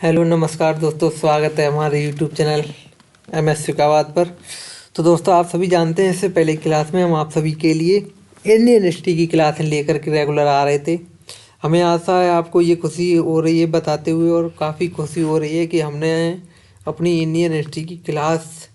Hello नमस्कार दोस्तों, स्वागत है हमारे यूट्यूब चैनल MS शिकावत पर। तो दोस्तों, आप सभी जानते हैं इससे पहले क्लास में हम आप सभी के लिए इंडियन हिस्ट्री की क्लासें लेकर के रेगुलर आ रहे थे। हमें आशा है आपको ये खुशी हो रही है बताते हुए, और काफ़ी खुशी हो रही है कि हमने अपनी इंडियन हिस्ट्री की क्लास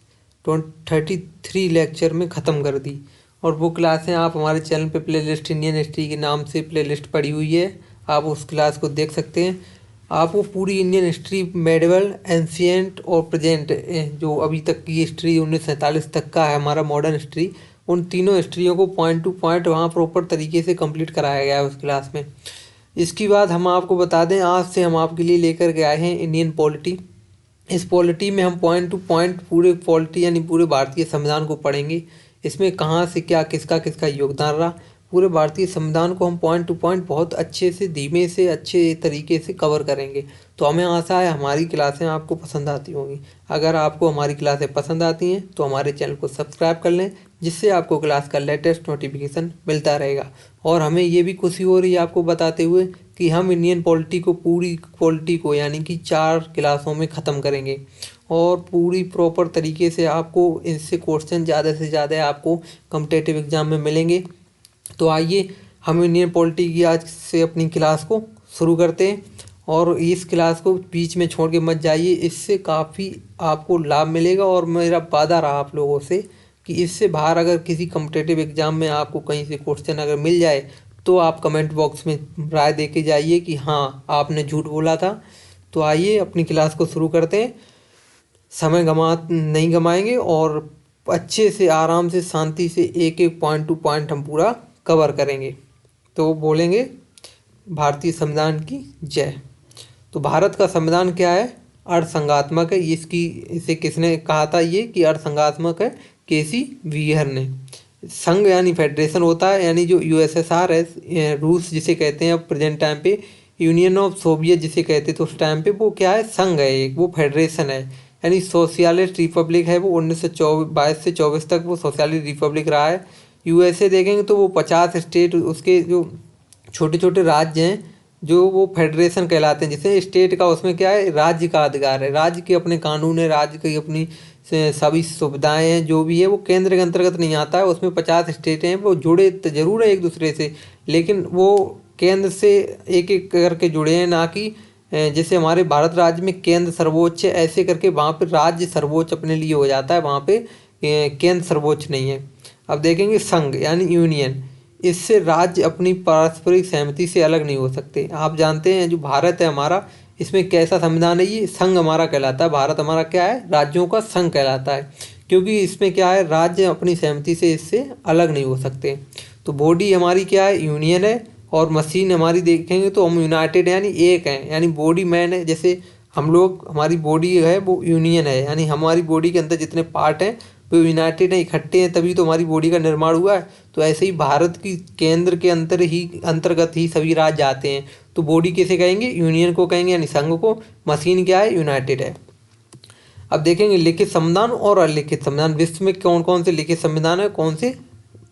33 लेक्चर में ख़त्म कर दी। और वो क्लासें आप हमारे चैनल पे प्लेलिस्ट इंडियन हिस्ट्री के नाम से प्लेलिस्ट पड़ी हुई है, आप उस क्लास को देख सकते हैं। आपको पूरी इंडियन हिस्ट्री, मेडिवल, एंशियंट और प्रेजेंट, जो अभी तक की हिस्ट्री 1947 तक का है हमारा मॉडर्न हिस्ट्री, उन तीनों हिस्ट्रियों को पॉइंट टू पॉइंट वहाँ प्रॉपर तरीके से कंप्लीट कराया गया है उस क्लास में। इसके बाद हम आपको बता दें, आज से हम आपके लिए लेकर के आए हैं इंडियन पॉलिटी। इस पॉलिटी में हम पॉइंट टू पॉइंट पूरे पॉलिटी यानी पूरे भारतीय संविधान को पढ़ेंगे। इसमें कहाँ से क्या किसका किसका योगदान रहा, पूरे भारतीय संविधान को हम पॉइंट टू पॉइंट बहुत अच्छे से, धीमे से, अच्छे तरीके से कवर करेंगे। तो हमें आशा है हमारी क्लासें आपको पसंद आती होंगी। अगर आपको हमारी क्लासें पसंद आती हैं तो हमारे चैनल को सब्सक्राइब कर लें, जिससे आपको क्लास का लेटेस्ट नोटिफिकेशन मिलता रहेगा। और हमें ये भी खुशी हो रही है आपको बताते हुए कि हम इंडियन पॉलिटी को, पूरी पॉलिटी को यानी कि 4 क्लासों में ख़त्म करेंगे, और पूरी प्रॉपर तरीके से आपको इससे क्वेश्चन ज़्यादा से ज़्यादा आपको कॉम्पिटिटिव एग्ज़ाम में मिलेंगे। तो आइए हम इंडियन पॉलिटी की आज से अपनी क्लास को शुरू करते हैं। और इस क्लास को बीच में छोड़ के मत जाइए, इससे काफ़ी आपको लाभ मिलेगा। और मेरा वादा रहा आप लोगों से कि इससे बाहर अगर किसी कॉम्पिटिटिव एग्ज़ाम में आपको कहीं से क्वेश्चन अगर मिल जाए तो आप कमेंट बॉक्स में राय दे के जाइए कि हाँ, आपने झूठ बोला था। तो आइए अपनी क्लास को शुरू करते हैं। समय नहीं गमाएंगे, और अच्छे से, आराम से, शांति से एक एक पॉइंट टू पॉइंट हम पूरा कवर करेंगे। तो बोलेंगे भारतीय संविधान की जय। तो भारत का संविधान क्या है? अर्थसंघात्मक है। इसे किसने कहा था ये कि अर्थसंघात्मक है? केसी वीहर ने। संघ यानी फेडरेशन होता है, यानी जो USSR है, रूस जिसे कहते हैं अब प्रेजेंट टाइम पे, यूनियन ऑफ सोवियत जिसे कहते थे उस टाइम पे, वो क्या है? संघ है एक, वो फेडरेशन है। यानी सोशलिस्ट रिपब्लिक है वो। 1922 से 24 तक वो सोशलिस्ट रिपब्लिक रहा है। USA देखेंगे तो वो 50 स्टेट, उसके जो छोटे छोटे राज्य हैं जो वो फेडरेशन कहलाते हैं। जैसे स्टेट का उसमें क्या है? राज्य का अधिकार है, राज्य के अपने कानून है, राज्य की अपनी सभी सुविधाएं हैं, जो भी है वो केंद्र के अंतर्गत नहीं आता है। उसमें 50 स्टेट हैं, वो जुड़े तो जरूर है एक दूसरे से, लेकिन वो केंद्र से एक एक करके जुड़े हैं, ना कि जैसे हमारे भारत राज्य में केंद्र सर्वोच्च है, ऐसे करके वहाँ पे राज्य सर्वोच्च अपने लिए हो जाता है, वहाँ पे केंद्र सर्वोच्च नहीं है। अब देखेंगे संघ यानी यूनियन। इससे राज्य अपनी पारस्परिक सहमति से अलग नहीं हो सकते। आप जानते हैं जो भारत है हमारा, इसमें कैसा संविधान है? ये संघ हमारा कहलाता है। भारत हमारा क्या है? राज्यों का संघ कहलाता है, क्योंकि इसमें क्या है? राज्य अपनी सहमति से इससे अलग नहीं हो सकते। तो बॉडी हमारी क्या है? यूनियन है। और मशीन हमारी देखेंगे तो हम यूनाइटेड यानी एक हैं, यानी बॉडी मैन है। जैसे हम लोग, हमारी बॉडी है वो यूनियन है, यानी हमारी बॉडी के अंदर जितने पार्ट हैं वो यूनाइटेड हैं, इकट्ठे हैं, तभी तो हमारी बॉडी का निर्माण हुआ है। तो ऐसे ही भारत की केंद्र के अंतर्गत ही सभी राज्य आते हैं। तो बॉडी किसे कहेंगे? यूनियन को कहेंगे, यानी संघ को। मशीन क्या है? यूनाइटेड है। अब देखेंगे लिखित संविधान और अलिखित संविधान। विश्व में कौन कौन से लिखित संविधान है, कौन से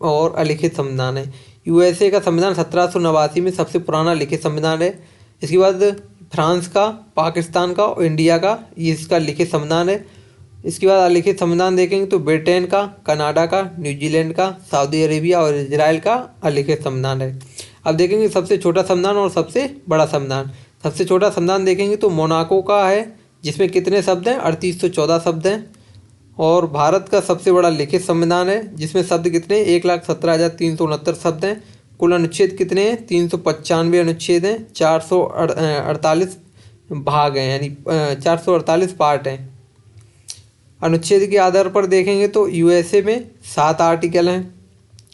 और अलिखित संविधान है? USA का संविधान 1789 में सबसे पुराना लिखित संविधान है। इसके बाद फ्रांस का, पाकिस्तान का और इंडिया का, ये इसका लिखित संविधान है। इसके बाद अलिखित संविधान देखेंगे तो ब्रिटेन का, कनाडा का, न्यूजीलैंड का, सऊदी अरेबिया और इजराइल का अलिखित संविधान है। अब देखेंगे सबसे छोटा संविधान और सबसे बड़ा संविधान। सबसे छोटा संविधान देखेंगे तो मोनाको का है, जिसमें कितने शब्द हैं? 3814 शब्द हैं। और भारत का सबसे बड़ा लिखित संविधान है, जिसमें शब्द कितने? 1,17,369 शब्द हैं। कुल अनुच्छेद कितने हैं? 395 अनुच्छेद हैं। 448 भाग हैं, यानी 448 पार्ट हैं। अनुच्छेद के आधार पर देखेंगे तो USA में 7 आर्टिकल हैं।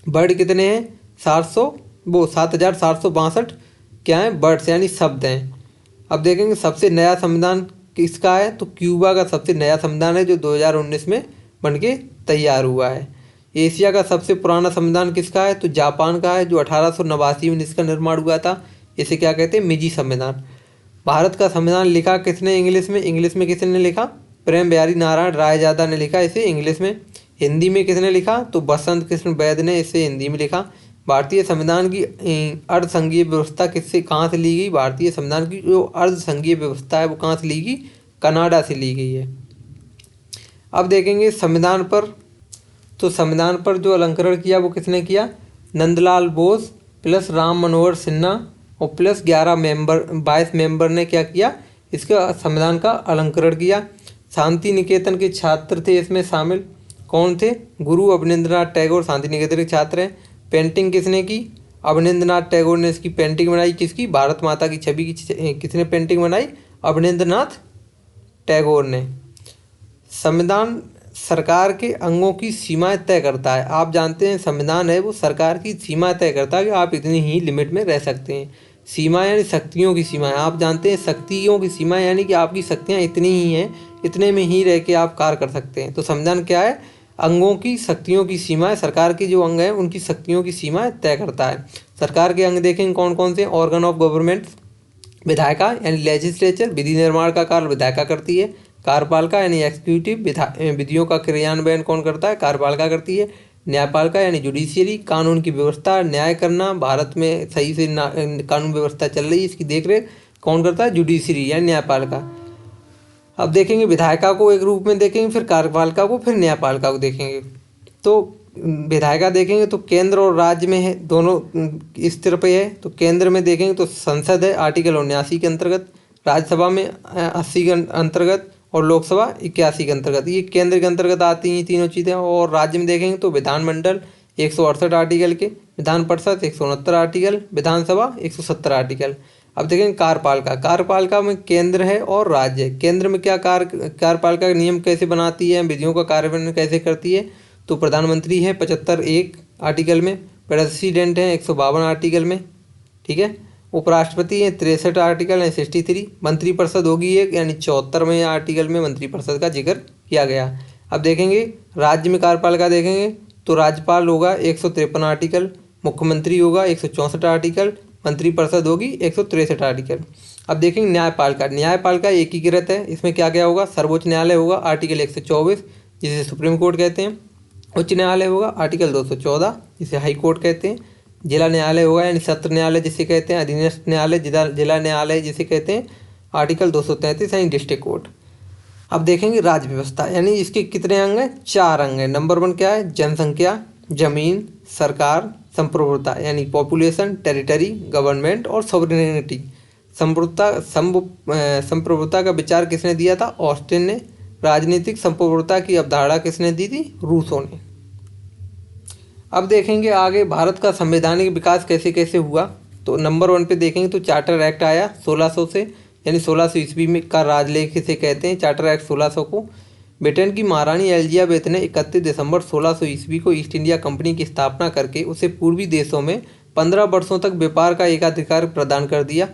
वर्ड कितने हैं? 7,762 क्या हैं? वर्ड्स यानी शब्द हैं। अब देखेंगे सबसे नया संविधान किसका है? तो क्यूबा का सबसे नया संविधान है, जो 2019 में बनके तैयार हुआ है। एशिया का सबसे पुराना संविधान किसका है? तो जापान का है, जो 1889 में इसका निर्माण हुआ था। इसे क्या कहते हैं? मेजी संविधान। भारत का संविधान लिखा किसने इंग्लिश में? इंग्लिश में किसने लिखा? प्रेम बिहारी नारायण रायजादा ने लिखा इसे इंग्लिश में। हिंदी में किसने लिखा? तो बसंत कृष्ण वैद्य ने इसे हिंदी में लिखा। भारतीय संविधान की अर्ध संघीय व्यवस्था किससे कहाँ से ली गई? भारतीय संविधान की जो अर्ध संघीय व्यवस्था है वो कहाँ से ली गई? कनाडा से ली गई है। अब देखेंगे संविधान पर, तो संविधान पर जो अलंकरण किया वो किसने किया? नंदलाल बोस प्लस राम मनोहर सिन्हा और प्लस 22 मेंबर ने क्या किया? इसका संविधान का अलंकरण किया। शांति निकेतन के छात्र थे इसमें शामिल। कौन थे? गुरु अवनींद्रनाथ टैगोर शांति निकेतन के छात्र हैं। पेंटिंग किसने की? अवनींद्रनाथ टैगोर ने इसकी पेंटिंग बनाई। किसकी? भारत माता की छवि की किसने पेंटिंग बनाई? अवनींद्रनाथ टैगोर ने। संविधान सरकार के अंगों की सीमाएं तय करता है। आप जानते हैं संविधान है वो सरकार की सीमा तय करता है कि आप इतनी ही लिमिट में रह सकते हैं। सीमा यानी शक्तियों की सीमा है। आप जानते हैं शक्तियों की सीमा यानी कि आपकी शक्तियाँ इतनी ही हैं, इतने में ही रह के आप कार्य कर सकते हैं। तो संविधान क्या है? अंगों की शक्तियों की सीमा है। सरकार के जो अंग हैं उनकी शक्तियों की सीमा तय करता है। सरकार के अंग देखेंगे कौन कौन से? ऑर्गन ऑफ गवर्नमेंट विधायिका यानी लेजिस्लेचर, विधि निर्माण का कार्य विधायिका करती है। कार्यपालिका यानी एग्जीक्यूटिव, विधियों का क्रियान्वयन कौन करता है? कार्यपालिका करती है। न्यायपालिका यानी जुडिशियरी, कानून की व्यवस्था न्याय करना, भारत में सही से कानून व्यवस्था चल रही है इसकी देखरेख कौन करता है? जुडिशियरी यानी न्यायपालिका। अब देखेंगे विधायिका को एक रूप में देखेंगे, फिर कार्यपालिका को, फिर न्यायपालिका को देखेंगे। तो विधायिका देखेंगे तो केंद्र और राज्य में है, दोनों स्तर पे है। तो केंद्र में देखेंगे तो संसद है आर्टिकल 79 के अंतर्गत, राज्यसभा में 80 के अंतर्गत और लोकसभा 81 के अंतर्गत। ये केंद्र के अंतर्गत आती हैं तीनों चीज़ें। और राज्य में देखेंगे तो विधानमंडल 168 आर्टिकल के, विधान परिषद 169 आर्टिकल, विधानसभा 170 आर्टिकल। अब देखेंगे कार्यपालिका। कार्यपालिका में केंद्र है और राज्य है। केंद्र में क्या कार्यपालिका का नियम कैसे बनाती है, विधियों का कार्यान्वयन कैसे करती है? तो प्रधानमंत्री है 75(1) आर्टिकल में, प्रेसिडेंट है 152 आर्टिकल में, ठीक है। उपराष्ट्रपति है 63 आर्टिकल है 63। मंत्रिपरिषद होगी एक यानी 74वें आर्टिकल में मंत्रिपरिषद का जिक्र किया गया। अब देखेंगे राज्य में कार्यपालिका देखेंगे तो राज्यपाल होगा 153 आर्टिकल, मुख्यमंत्री होगा 164 आर्टिकल, मंत्रिपरिषद होगी 163 आर्टिकल। अब देखेंगे न्यायपालिका। न्यायपालिका एकीकृत है, इसमें क्या क्या होगा? सर्वोच्च न्यायालय होगा आर्टिकल 124 जिसे सुप्रीम कोर्ट कहते हैं, उच्च न्यायालय होगा आर्टिकल 214 जिसे हाई कोर्ट कहते हैं, जिला न्यायालय होगा यानी सत्र न्यायालय जिसे कहते हैं, अधीनस्थ न्यायालय जिला न्यायालय जिसे कहते हैं, आर्टिकल 233 यानी डिस्ट्रिक्ट कोर्ट। अब देखेंगे राज्य व्यवस्था यानी इसके कितने अंग हैं? 4 अंग हैं। नंबर 1 क्या है? जनसंख्या, जमीन, सरकार, संप्रभुता यानी पॉपुलेशन, टेरिटरी, गवर्नमेंट और सॉवरेनिटी। संप्रभुता का विचार किसने दिया था? ऑस्टिन ने। राजनीतिक संप्रभुता की अवधारणा किसने दी थी? रूसो ने। अब देखेंगे आगे भारत का संवैधानिक विकास कैसे कैसे हुआ। तो नंबर 1 पे देखेंगे तो चार्टर एक्ट आया 1600 से यानी 1600 ईस्वी में का राजलेख इसे कहते हैं, चार्टर एक्ट 1600 को। ब्रिटेन की महारानी एलिजाबेथ ने 31 दिसंबर 1600 ईस्वी को ईस्ट इंडिया कंपनी की स्थापना करके उसे पूर्वी देशों में 15 वर्षों तक व्यापार का एकाधिकार प्रदान कर दिया।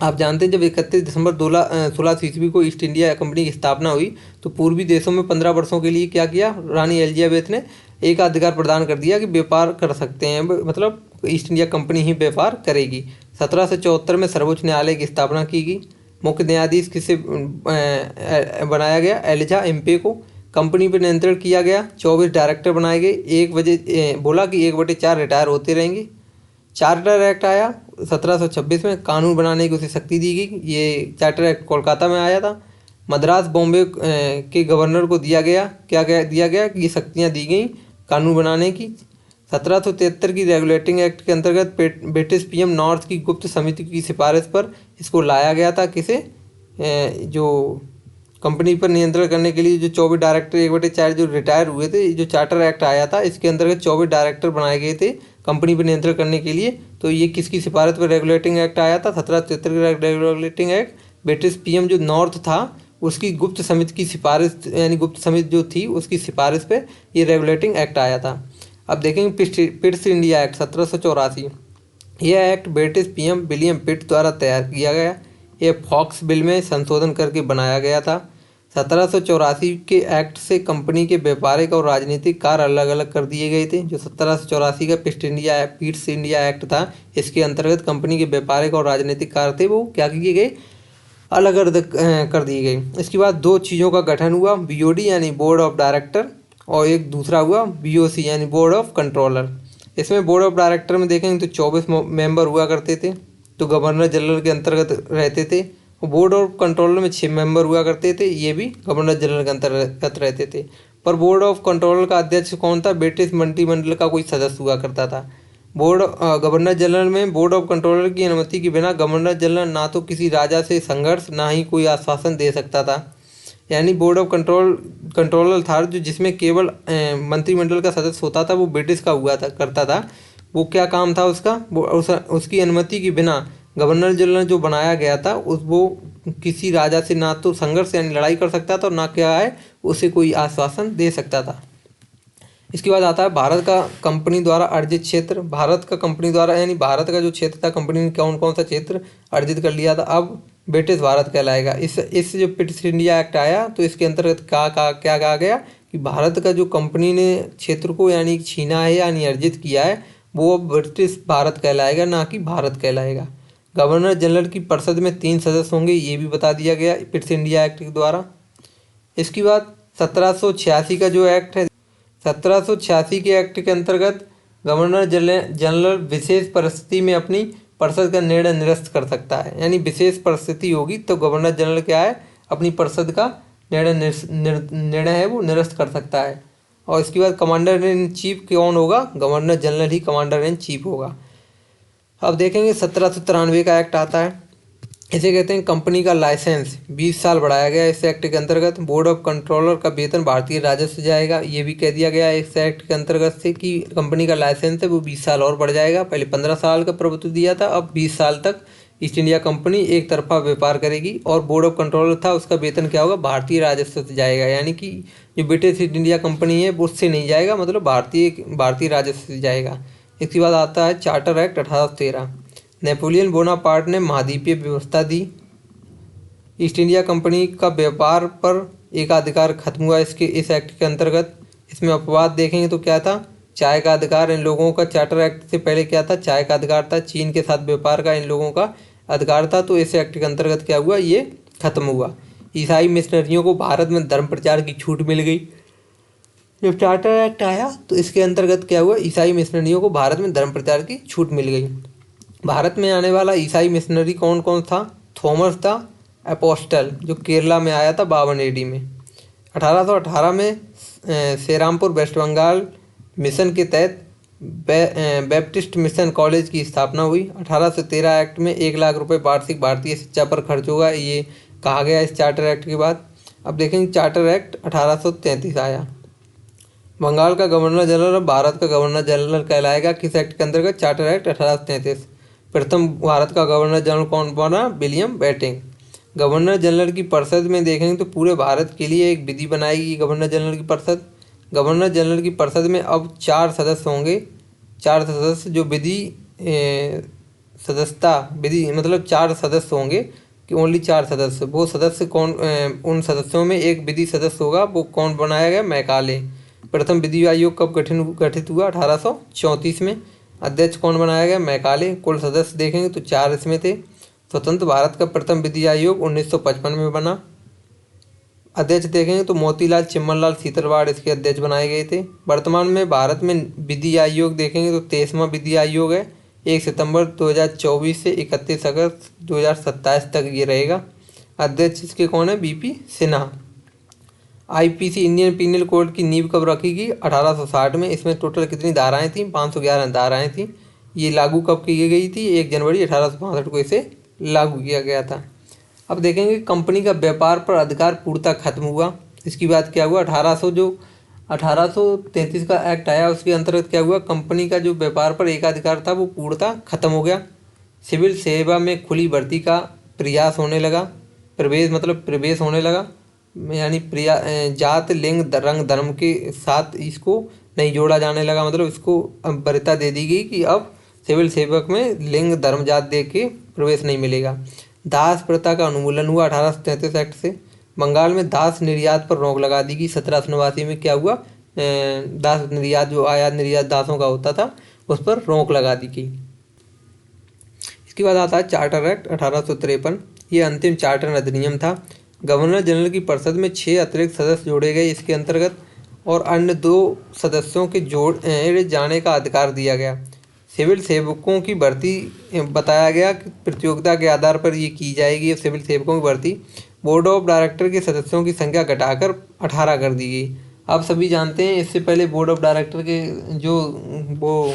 आप जानते हैं जब 31 दिसंबर 1600 ईस्वी को ईस्ट इंडिया कंपनी की स्थापना हुई तो पूर्वी देशों में 15 वर्षों के लिए क्या किया? रानी एलिजाबेथ ने एक अधिकार प्रदान कर दिया कि व्यापार कर सकते हैं, मतलब ईस्ट इंडिया कंपनी ही व्यापार करेगी। 1774 में सर्वोच्च न्यायालय की स्थापना की गई। मुख्य न्यायाधीश किसे बनाया गया? एलिजा एम्पे को। कंपनी पर नियंत्रण किया गया। 24 डायरेक्टर बनाए गए। बोला कि 1/4 रिटायर होते रहेंगे। चार्टर एक्ट आया 1726 में, कानून बनाने की उसे शक्ति दी गई। ये चार्टर एक्ट कोलकाता में आया था। मद्रास बॉम्बे के गवर्नर को दिया गया, दिया गया कि ये शक्तियाँ दी गई कानून बनाने की। 1773 की रेगुलेटिंग एक्ट के अंतर्गत ब्रिटिश पीएम नॉर्थ की गुप्त समिति की सिफारिश पर इसको लाया गया था। किसे? जो कंपनी पर नियंत्रण करने के लिए जो 24 डायरेक्टर 1/4 जो रिटायर हुए थे, जो चार्टर एक्ट आया था इसके अंतर्गत 24 डायरेक्टर बनाए गए थे कंपनी पर नियंत्रण करने के लिए। तो ये किसकी सिफारिश पर रेगुलेटिंग एक्ट आया था? 1773 का रेगुलेटिंग एक्ट ब्रिटिश पीएम जो नॉर्थ था उसकी गुप्त समिति की सिफारिश यानी गुप्त समिति जो थी उसकी सिफारिश पे ये रेगुलेटिंग एक्ट आया था। अब देखेंगे पिट्स इंडिया एक्ट 1784। यह एक्ट ब्रिटिश पीएम विलियम पिट द्वारा तैयार किया गया। यह फॉक्स बिल में संशोधन करके बनाया गया था। 1784 के एक्ट से कंपनी के व्यापारिक और राजनीतिक कार्य अलग अलग कर दिए गए थे। जो 1784 का पिट्स इंडिया एक्ट था इसके अंतर्गत कंपनी के व्यापारिक और राजनीतिक कार्य थे वो क्या किए गए? अलग अलग कर दी गई। इसके बाद 2 चीज़ों का गठन हुआ, बीओडी यानी बोर्ड ऑफ डायरेक्टर, और एक दूसरा हुआ बीओसी यानी बोर्ड ऑफ कंट्रोलर। इसमें बोर्ड ऑफ डायरेक्टर में देखेंगे तो 24 मेंबर हुआ करते थे, तो गवर्नर जनरल के अंतर्गत रहते थे। बोर्ड ऑफ कंट्रोलर में 6 मेंबर हुआ करते थे, ये भी गवर्नर जनरल के अंतर्गत रहते थे। पर बोर्ड ऑफ कंट्रोलर का अध्यक्ष कौन था? ब्रिटिश मंत्रिमंडल का कोई सदस्य हुआ करता था। गवर्नर जनरल में बोर्ड ऑफ कंट्रोलर की अनुमति के बिना गवर्नर जनरल ना तो किसी राजा से संघर्ष ना ही कोई आश्वासन दे सकता था। यानी बोर्ड ऑफ कंट्रोलर था जो जिसमें केवल मंत्रिमंडल का सदस्य होता था, वो ब्रिटिश का हुआ था करता था। वो क्या काम था उसका? उसकी अनुमति के बिना गवर्नर जनरल जो बनाया गया था वो किसी राजा से ना तो संघर्ष यानी लड़ाई कर सकता था और ना क्या है उसे कोई आश्वासन दे सकता था। इसके बाद आता है भारत का कंपनी द्वारा अर्जित क्षेत्र। भारत का कंपनी द्वारा यानी भारत का जो क्षेत्र था, कंपनी ने कौन कौन सा क्षेत्र अर्जित कर लिया था? अब ब्रिटिश भारत कहलाएगा। इस जो ब्रिटिश इंडिया एक्ट आया तो इसके अंतर्गत क्या कहा गया कि भारत का जो कंपनी ने क्षेत्र को यानी छीना है यानी अर्जित किया है वो अब ब्रिटिश भारत कहलाएगा, ना कि भारत कहलाएगा। गवर्नर जनरल की परिषद में 3 सदस्य होंगे, ये भी बता दिया गया ब्रिटिश इंडिया एक्ट के द्वारा। इसके बाद 1786 का जो एक्ट है, 1786 के एक्ट के अंतर्गत गवर्नर जनरल विशेष परिस्थिति में अपनी परिषद का निर्णय निरस्त कर सकता है। यानी विशेष परिस्थिति होगी तो गवर्नर जनरल क्या है अपनी परिषद का निर्णय है वो निरस्त कर सकता है। और इसके बाद कमांडर इन चीफ कौन होगा? Governor general he commander in chief होगा। अब देखेंगे 1793 का एक्ट आता है, इसे कहते हैं कंपनी का लाइसेंस 20 साल बढ़ाया गया। इस एक्ट के अंतर्गत बोर्ड ऑफ कंट्रोलर का वेतन भारतीय राजस्व जाएगा, ये भी कह दिया गया है इस एक्ट के अंतर्गत से कि कंपनी का लाइसेंस है वो 20 साल और बढ़ जाएगा। पहले 15 साल का प्रभुत्व दिया था, अब 20 साल तक ईस्ट इंडिया कंपनी एक तरफा व्यापार करेगी। और बोर्ड ऑफ कंट्रोलर था उसका वेतन क्या होगा? भारतीय राजस्व से जाएगा, यानी कि जो ब्रिटिश ईस्ट इंडिया कंपनी है वो उससे नहीं जाएगा, मतलब भारतीय राजस्व से जाएगा। इसके बाद आता है चार्टर एक्ट 1813। नेपोलियन बोनापार्ट ने महाद्वीपीय व्यवस्था दी। ईस्ट इंडिया कंपनी का व्यापार पर एकाधिकार खत्म हुआ इस एक्ट के अंतर्गत। इसमें अपवाद देखेंगे तो क्या था? चाय का अधिकार। इन लोगों का चार्टर एक्ट से पहले क्या था? चाय का अधिकार था। चीन के साथ व्यापार का इन लोगों का अधिकार था, तो इस एक्ट के अंतर्गत क्या हुआ? ये खत्म हुआ। ईसाई मिशनरियों को भारत में धर्म प्रचार की छूट मिल गई। जब चार्टर एक्ट आया तो इसके अंतर्गत क्या हुआ? ईसाई मिशनरियों को भारत में धर्म प्रचार की छूट मिल गई। भारत में आने वाला ईसाई मिशनरी कौन कौन था? थॉमस द एपोस्टल जो केरला में आया था 52 AD में। 1818 में श्रीरामपुर वेस्ट बंगाल मिशन के तहत बैप्टिस्ट मिशन कॉलेज की स्थापना हुई। 1813 एक्ट में 1 लाख रुपए वार्षिक भारतीय शिक्षा पर खर्च होगा, ये कहा गया इस चार्टर एक्ट के बाद। अब देखेंगे चार्टर एक्ट 1833 आया। बंगाल का गवर्नर जनरल भारत का गवर्नर जनरल कहलाएगा किस एक्ट के अंतर्गत? Charter act 1833। प्रथम भारत का गवर्नर जनरल कौन बना? William Bentinck. गवर्नर जनरल की परिषद में देखेंगे तो पूरे भारत के लिए एक विधि बनाएगी गवर्नर जनरल की परिषद। गवर्नर जनरल की परिषद में अब 4 सदस्य होंगे। 4 सदस्य जो सदस्यता विधि मतलब 4 सदस्य होंगे कि ओनली 4 सदस्य। वो सदस्य कौन? उन सदस्यों में एक विधि सदस्य होगा, वो कौन बनाया गया? मैकाले। प्रथम विधि आयोग कब गठित हुआ? 1834 में। अध्यक्ष कौन बनाया गया? मैकाले। कुल सदस्य देखेंगे तो 4 इसमें थे। स्वतंत्र भारत का प्रथम विधि आयोग 1955 में बना। अध्यक्ष देखेंगे तो मोतीलाल चिम्मनलाल सीतरवाड़ इसके अध्यक्ष बनाए गए थे। वर्तमान में भारत में विधि आयोग देखेंगे तो 23वां विधि आयोग है। 1 सितंबर 2024 से 31 अगस्त 2027 तक ये रहेगा। अध्यक्ष इसके कौन है? BP Sinha. IPC Indian Penal Code की नींव कब रखी गई? 1860 में। इसमें टोटल कितनी धाराएं थीं? 511 धाराएं थीं। ये लागू कब की गई थी? 1 जनवरी 1865 को इसे लागू किया गया था। अब देखेंगे कंपनी का व्यापार पर अधिकार पूर्णतः खत्म हुआ। इसकी बात क्या हुआ? 1833 का एक्ट आया, उसके अंतर्गत क्या हुआ? कंपनी का जो व्यापार पर एकाधिकार था वो पूर्णतः खत्म हो गया। सिविल सेवा में खुली भर्ती का प्रयास होने लगा। प्रवेश होने लगा, यानी जात लिंग रंग धर्म के साथ इसको नहीं जोड़ा जाने लगा, मतलब इसको वरीयता दे दी गई कि अब सिविल सेवक में लिंग धर्म जात दे के प्रवेश नहीं मिलेगा। दास प्रथा का उन्मूलन हुआ 1833 एक्ट से। बंगाल में दास निर्यात पर रोक लगा दी गई। 1789 में क्या हुआ? दास निर्यात जो आयात निर्यात दासों का होता था उस पर रोक लगा दी गई। इसके बाद आता है चार्टर एक्ट 1853। ये अंतिम चार्टर अधिनियम था। गवर्नर जनरल की परिषद में 6 अतिरिक्त सदस्य जोड़े गए। इसके अंतर्गत और अन्य 2 सदस्यों के जोड़े जाने का अधिकार दिया गया। सिविल सेवकों की भर्ती बताया गया कि प्रतियोगिता के आधार पर ये की जाएगी। सिविल सेवकों की भर्ती बोर्ड ऑफ डायरेक्टर के सदस्यों की संख्या घटाकर 18 कर दी गई। आप सभी जानते हैं इससे पहले बोर्ड ऑफ डायरेक्टर के जो वो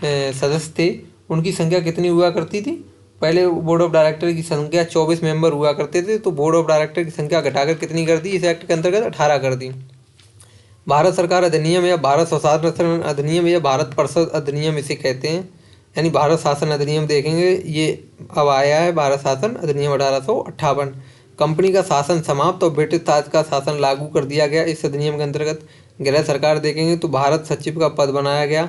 सदस्य थे उनकी संख्या कितनी हुआ करती थी। पहले बोर्ड ऑफ डायरेक्टर की संख्या 24 मेंबर हुआ करते थे, तो बोर्ड ऑफ डायरेक्टर की संख्या घटाकर कितनी कर दी इस एक्ट के अंतर्गत 18 कर दी। भारत सरकार अधिनियम या भारत स्वशासन अधिनियम या भारत परिषद अधिनियम इसे कहते हैं, यानी भारत शासन अधिनियम देखेंगे ये अब आया है भारत शासन अधिनियम 1858। कंपनी का शासन समाप्त और ब्रिटिश राज का शासन लागू कर दिया गया इस अधिनियम के अंतर्गत। गृह सरकार देखेंगे तो भारत सचिव का पद बनाया गया,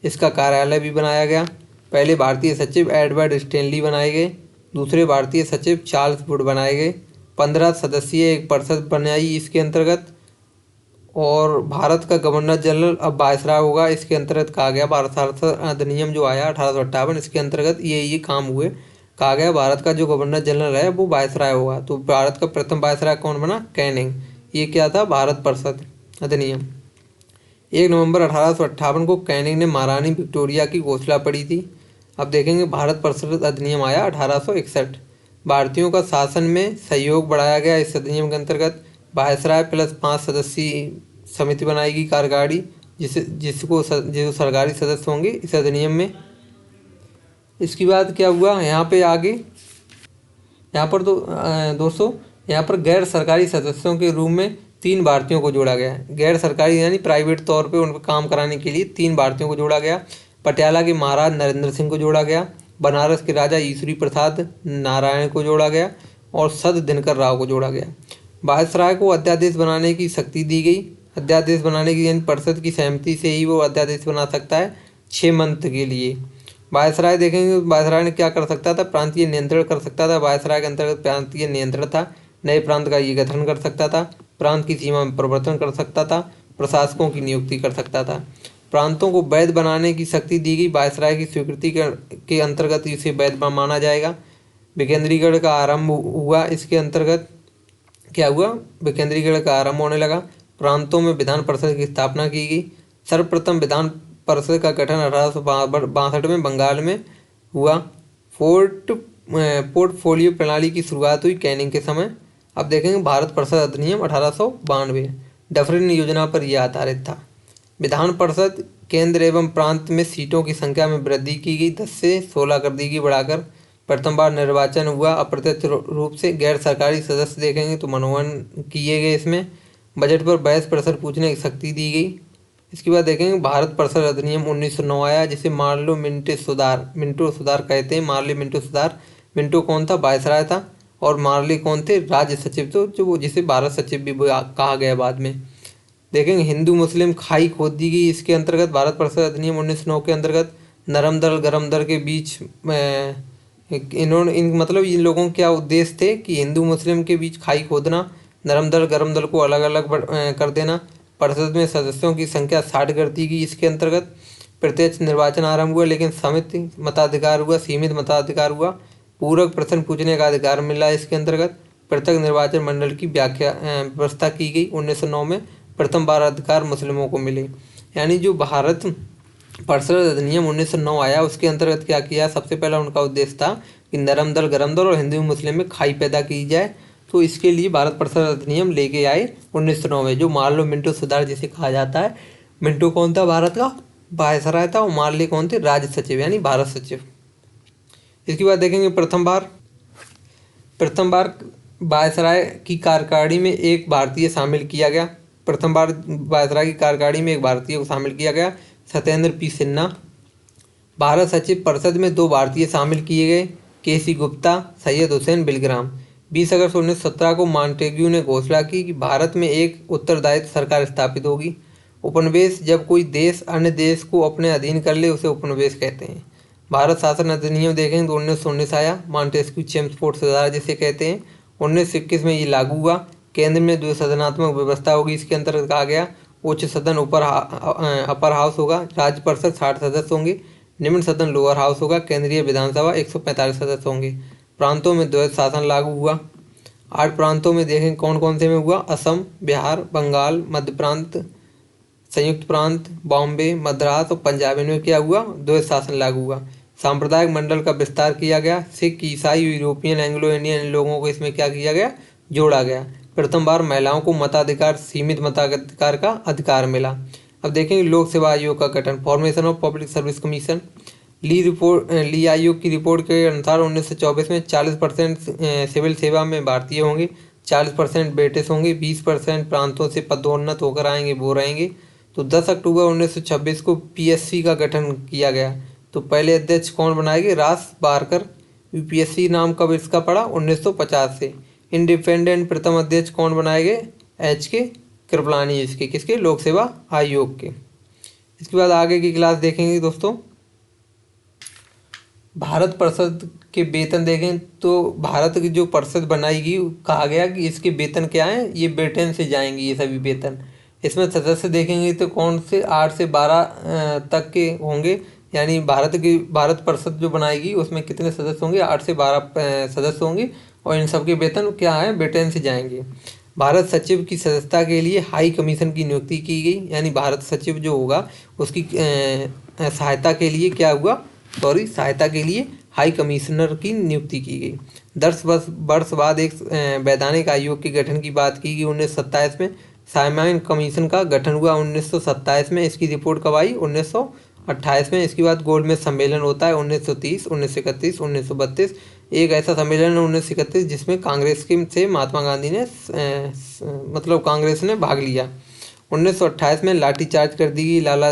इसका कार्यालय भी बनाया गया। पहले भारतीय सचिव एडवर्ड स्टेनली बनाए गए, दूसरे भारतीय सचिव चार्ल्स वुड बनाए गए। 15 सदस्यीय एक परिषद बनाई इसके अंतर्गत। और भारत का गवर्नर जनरल अब वायसराय होगा, इसके अंतर्गत कहा गया भारत शासन अधिनियम जो आया 1858 इसके अंतर्गत ये काम हुए। कहा गया भारत का जो गवर्नर जनरल है वो वायसराय होगा। तो भारत का प्रथम वायसराय कौन बना? कैनिंग। ये क्या था? भारत परिषद अधिनियम। 1 नवंबर 1858 को कैनिंग ने महारानी विक्टोरिया की घोषणा पढ़ी थी। अब देखेंगे भारत परिषद अधिनियम आया 1861। भारतीयों का शासन में सहयोग बढ़ाया गया इस अधिनियम के अंतर्गत। वायसराय प्लस 5 सदस्यीय समिति बनाएगी कार्यकारी, जो सरकारी सदस्य होंगे इस अधिनियम में। इसके बाद क्या हुआ यहाँ पे आगे, यहाँ पर तो दोस्तों यहाँ पर गैर सरकारी सदस्यों के रूप में 3 भारतीयों को जोड़ा गया। गैर सरकारी यानी प्राइवेट तौर पे उनको काम कराने के लिए 3 भारतीयों को जोड़ा गया। पटियाला के महाराज नरेंद्र सिंह को जोड़ा गया, बनारस के राजा ईश्वरी प्रसाद नारायण को जोड़ा गया और सद दिनकर राव को जोड़ा गया। वायसराय को अध्यादेश बनाने की शक्ति दी गई। अध्यादेश बनाने की यानी परिषद की सहमति से ही वो अध्यादेश बना सकता है 6 मंथ के लिए। वायसराय देखेंगे वायसराय ने क्या कर सकता था? प्रांतीय नियंत्रण कर सकता था। वायसराय के अंतर्गत प्रांतीय नियंत्रण था। नए प्रांत का ये गठन कर सकता था, प्रांत की सीमा में परिवर्तन कर सकता था, प्रशासकों की नियुक्ति कर सकता था। प्रांतों को वैध बनाने की शक्ति दी गई। वायसराय की स्वीकृति के अंतर्गत इसे वैध माना जाएगा। विकेंद्रीकरण का आरंभ हुआ। इसके अंतर्गत क्या हुआ? विकेंद्रीकरण का आरंभ होने लगा। प्रांतों में विधान परिषद की स्थापना की गई। सर्वप्रथम विधान परिषद का गठन 1862 में बंगाल में हुआ। पोर्टफोलियो प्रणाली की शुरुआत हुई कैनिंग के समय। अब देखेंगे भारत परिषद अधिनियम 1892 डफरिन योजना पर यह आधारित था। विधान परिषद केंद्र एवं प्रांत में सीटों की संख्या में वृद्धि की गई, 10 से 16 कर दी गई बढ़ाकर। प्रथम बार निर्वाचन हुआ अप्रत्यक्ष रूप से। गैर सरकारी सदस्य देखेंगे तो मनोनयन किए गए। इसमें बजट पर बहस प्रश्न पूछने की शक्ति दी गई। इसके बाद देखेंगे भारत परिषद अधिनियम 1909 आया, जिसे मार्लो मिंटो सुधार कहते हैं। मार्ले मिंटो सुधार। मिंटो कौन था? वायसराय था। और मार्ले कौन थे? राज्य सचिव। तो जो जिसे भारत सचिव भी कहा गया बाद में। देखेंगे हिंदू मुस्लिम खाई खोद दी गई इसके अंतर्गत। भारत परिषद अधिनियम 1909 के अंतर्गत नरम दल गरम दल के बीच मतलब इन लोगों के क्या उद्देश्य थे कि हिंदू मुस्लिम के बीच खाई खोदना, नरम दल गरम दल को अलग अलग कर देना। परिषद में सदस्यों की संख्या 60 कर दी गई। इसके अंतर्गत प्रत्यक्ष निर्वाचन आरंभ हुआ, लेकिन सीमित मताधिकार हुआ। पूरक प्रश्न पूछने का अधिकार मिला। इसके अंतर्गत पृथक निर्वाचन मंडल की व्यवस्था की गई। 1909 में प्रथम बार अधिकार मुस्लिमों को मिले। यानी जो भारत परिषद अधिनियम 1909 आया उसके अंतर्गत क्या किया? सबसे पहला उनका उद्देश्य था कि नरम दल गरम दल और हिंदू मुस्लिम में खाई पैदा की जाए। तो इसके लिए भारत परिषद अधिनियम लेके आए 1909 में, जो मार्लो मिंटो सुधार जिसे कहा जाता है। मिंटो कौन था? भारत का वायसराय था। और मार्ले कौन थे? राज्य सचिव यानी भारत सचिव। इसके बाद देखेंगे प्रथम बार वायसराय की कार्यकारिणी में एक भारतीय शामिल किया गया। प्रथम बार वायसराय की कार्यकारिणी में एक भारतीय को शामिल किया गया, सत्येंद्र पी सिन्हा। भारत सचिव परिषद में 2 भारतीय शामिल किए गए, केसी गुप्ता, सैयद हुसैन बिलग्राम। 20 अगस्त 1917 को मॉन्टेग्यू ने घोषणा की कि भारत में एक उत्तरदायित्व सरकार स्थापित होगी। उपनिवेश, जब कोई देश अन्य देश को अपने अधीन कर ले उसे उपनिवेश कहते हैं। भारत शासन अधिनियम देखेंगे तो 1919 आया, मॉन्टेस्क्यू चेम्सफोर्ड सुधार जिसे कहते हैं। 1921 में ये लागू हुआ। केंद्र में द्विसदनात्मक व्यवस्था होगी। इसके अंतर्गत कहा गया उच्च सदन अपर हाउस होगा, राज्य परिषद 60 सदस्य होंगे, निम्न सदन लोअर हाउस होगा, केंद्रीय विधानसभा 145 सदस्य होंगे। प्रांतों में द्वैध शासन लागू हुआ। 8 प्रांतों में देखें कौन कौन से में हुआ? असम, बिहार, बंगाल, मध्य प्रांत, संयुक्त प्रांत, बॉम्बे, मद्रास और पंजाब इनमें क्या हुआ, द्वैध शासन लागू हुआ। सांप्रदायिक मंडल का विस्तार किया गया। सिख, ईसाई, यूरोपियन, एंग्लो इंडियन इन लोगों को इसमें क्या किया गया, जोड़ा गया। प्रथम बार महिलाओं को मताधिकार, सीमित मताधिकार का अधिकार मिला। अब देखेंगे लोक सेवा आयोग का गठन, formation of public service commission. Lee आयोग की रिपोर्ट के अनुसार 1924 में 40% सिविल सेवा में भारतीय होंगे, 40% ब्रिटिश होंगे, 20% प्रांतों से पदोन्नत होकर आएंगे वो रहेंगे। तो 10 अक्टूबर 1926 को पीएससी का गठन किया गया। तो पहले अध्यक्ष कौन बनाए गए, रास बारकर। यूपीएससी नाम कब इसका पड़ा, 1950 से। इंडिपेंडेंट प्रथम अध्यक्ष कौन बनाए गए, एच के कृपलानी, इसके किसके, लोक सेवा आयोग के। इसके बाद आगे की क्लास देखेंगे दोस्तों। भारत परिषद के वेतन देखें तो भारत की जो परिषद बनाएगी, कहा गया कि इसके वेतन क्या हैं, ये ब्रिटेन से जाएंगे ये सभी वेतन। इसमें सदस्य देखेंगे तो कौन से 8 से 12 तक के होंगे, यानी भारत परिषद जो बनाएगी उसमें कितने सदस्य होंगे, 8 से 12 सदस्य होंगे और इन सबके वेतन क्या है, ब्रिटेन से जाएंगे। भारत सचिव की सदस्यता के लिए हाई कमीशन की नियुक्ति की गई, यानी भारत सचिव जो होगा उसकी सहायता के लिए क्या हुआ, सहायता के लिए हाई कमिश्नर की नियुक्ति की गई। 10 वर्ष बाद एक वैधानिक आयोग के गठन की बात की गई 1927 में। साइमन कमीशन का गठन हुआ 1927 में। इसकी रिपोर्ट कब आई, 1928 में। इसके बाद गोलमेज सम्मेलन होता है 1930, 1931, 1932। एक ऐसा सम्मेलन है 1931 जिसमें कांग्रेस के से महात्मा गांधी ने मतलब कांग्रेस ने भाग लिया। 1928 में लाठीचार्ज कर दी गई, लाला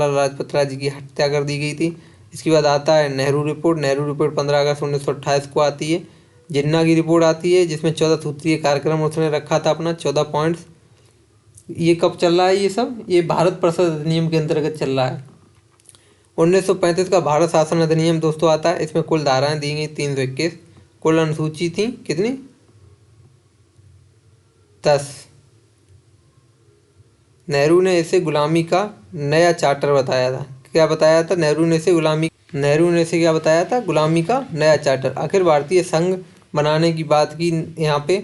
लाजपत राय जी की हत्या कर दी गई थी। इसके बाद आता है नेहरू रिपोर्ट। नेहरू रिपोर्ट 15 अगस्त 1928 को आती है। जिन्ना की रिपोर्ट आती है जिसमें 14 सूत्रीय कार्यक्रम उसने रखा था अपना, 14 पॉइंट्स। ये कब चल रहा है, ये सब ये भारत परिषद अधिनियम के अंतर्गत चल रहा है। 1935 का भारत शासन अधिनियम दोस्तों आता है। इसमें कुल धाराएं दी गई 321, कुल अनुसूची थी कितनी, 10। नेहरू ने इसे गुलामी का नया चार्टर बताया था। क्या बताया था नेहरू ने इसे क्या बताया था, गुलामी का नया चार्टर। आखिर भारतीय संघ बनाने की बात की यहाँ पे।